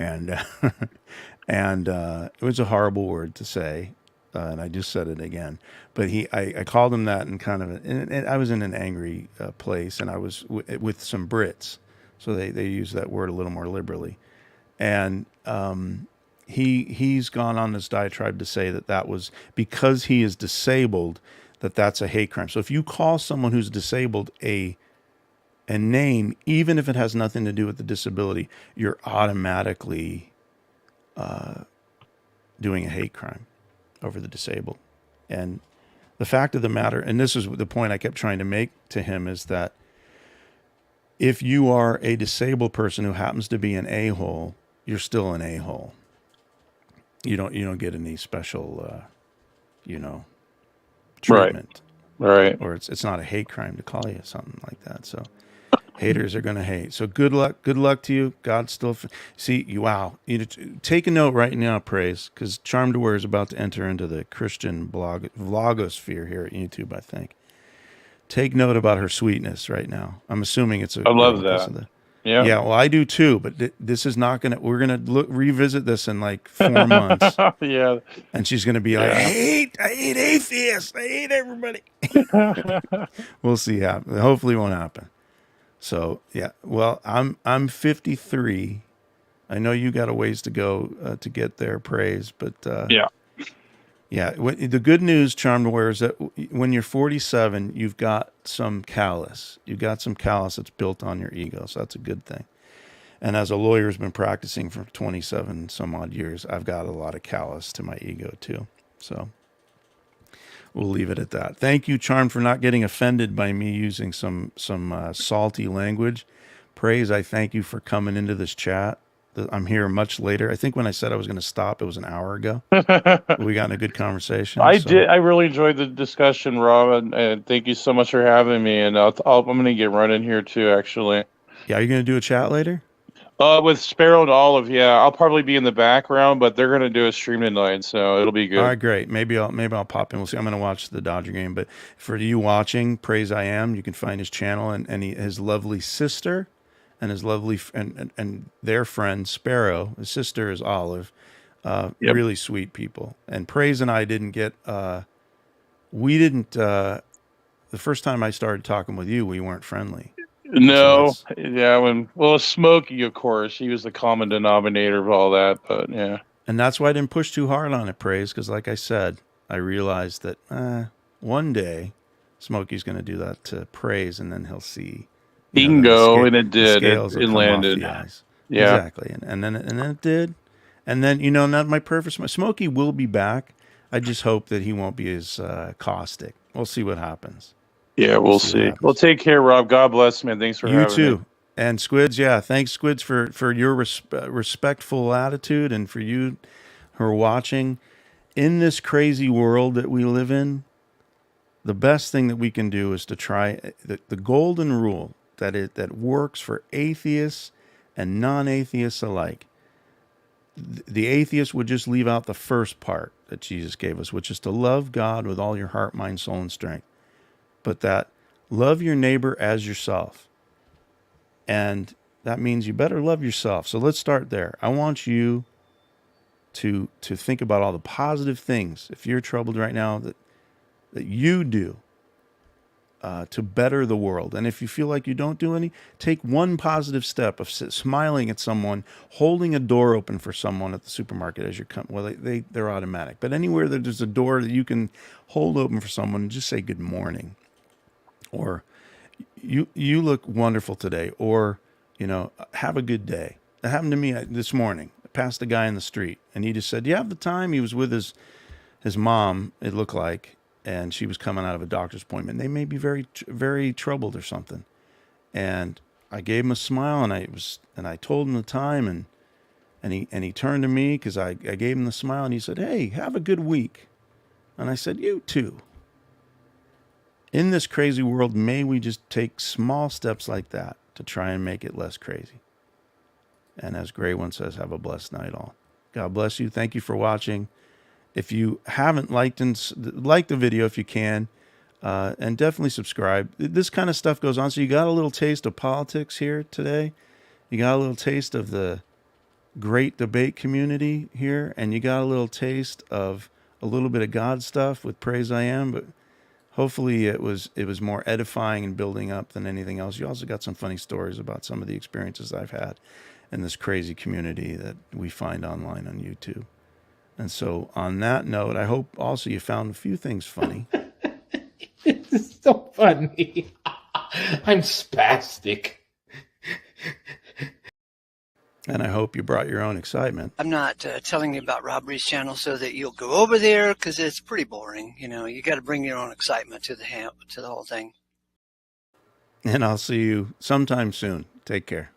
And it was a horrible word to say. And I just said it again, but I called him that and and I was in an angry place, and I was with some Brits, so they use that word a little more liberally, and he's gone on this diatribe to say that was because he is disabled, that's a hate crime. So if you call someone who's disabled a name, even if it has nothing to do with the disability, you're automatically doing a hate crime over the disabled. And the fact of the matter, and this is the point I kept trying to make to him, is that if you are a disabled person who happens to be an a-hole, you're still an a-hole. You don't get any special, treatment. Right. Or it's not a hate crime to call you something like that. So haters are going to hate. So good luck to you. God still wow. Take a note right now, Praise, because Charmed Aware is about to enter into the Christian vlogosphere here at YouTube, I think. Take note about her sweetness right now. I'm assuming it's I love that. Yeah. Well, I do too, but this is not going to, we're going to revisit this in like 4 months. Yeah. And she's going to be like, I hate atheists. I hate everybody. We'll see. Hopefully it won't happen. So, yeah, well, I'm 53. I know you got a ways to go to get there, Praise, but yeah. The good news, Charmed Aware, is that when you're 47, you've got some callus. You've got some callus that's built on your ego, so that's a good thing. And as a lawyer who's been practicing for 27 some odd years, I've got a lot of callus to my ego too. So we'll leave it at that. Thank you, Charm, for not getting offended by me using some salty language. Praise, I thank you for coming into this chat. I'm here much later. I think when I said I was going to stop, it was an hour ago. We got in a good conversation. I really enjoyed the discussion, Rob, and thank you so much for having me. And I'm going to get running here too, actually. Yeah, are you going to do a chat later? With Sparrow and Olive, yeah. I'll probably be in the background, but they're going to do a stream tonight, so it'll be good. All right, great. Maybe I'll pop in. We'll see. I'm going to watch the Dodger game, but for you watching, Praise I Am, you can find his channel and his lovely sister and his lovely and their friend Sparrow. His sister is Olive. Really sweet people. And Praise and I didn't get. We didn't. The first time I started talking with you, we weren't friendly. No, Smokey, of course, he was the common denominator of all that, but yeah. And that's why I didn't push too hard on it, Praise, because like I said, I realized that one day Smokey's going to do that to Praise, and then he'll see. Bingo, and it did. It landed. Yeah, exactly. And then it did. And then, not my purpose. Smokey will be back. I just hope that he won't be as caustic. We'll see what happens. Yeah, we'll see. Well, take care, Rob. God bless, man. Thanks for having me. You too. And Squids, thanks, Squids, for your respectful attitude, and for you who are watching. In this crazy world that we live in, the best thing that we can do is to try the golden rule that works for atheists and non-atheists alike. The atheist would just leave out the first part that Jesus gave us, which is to love God with all your heart, mind, soul, and strength. But that love your neighbor as yourself. And that means you better love yourself. So let's start there. I want you to think about all the positive things, if you're troubled right now, that you do to better the world. And if you feel like you don't do any, take one positive step of smiling at someone, holding a door open for someone at the supermarket as you're coming. Well, they're automatic. But anywhere that there's a door that you can hold open for someone, just say good morning. Or you look wonderful today, or have a good day. That happened to me this morning. I passed a guy in the street, and he just said, "You have the time?" He was with his mom, it looked like, and she was coming out of a doctor's appointment. They may be very, very troubled or something. And I gave him a smile, and I told him the time, and he turned to me because I gave him the smile, and he said, "Hey, have a good week." And I said, "You too." in this crazy world, may we just take small steps like that to try and make it less crazy. And as Gray one says, have a blessed night all. God bless you. Thank you for watching. If you haven't liked the video, if you can, and definitely subscribe. This kind of stuff goes on. So you got a little taste of politics here today. You got a little taste of the great debate community here, and you got a little taste of a little bit of God stuff with Praise I Am, but hopefully it was more edifying and building up than anything else. You also got some funny stories about some of the experiences I've had in this crazy community that we find online on YouTube. And so on that note, I hope also you found a few things funny. It's so funny. I'm spastic. And I hope you brought your own excitement. I'm not telling you about Rob Reed's channel so that you'll go over there because it's pretty boring. You know, you got to bring your own excitement to the whole thing. And I'll see you sometime soon. Take care.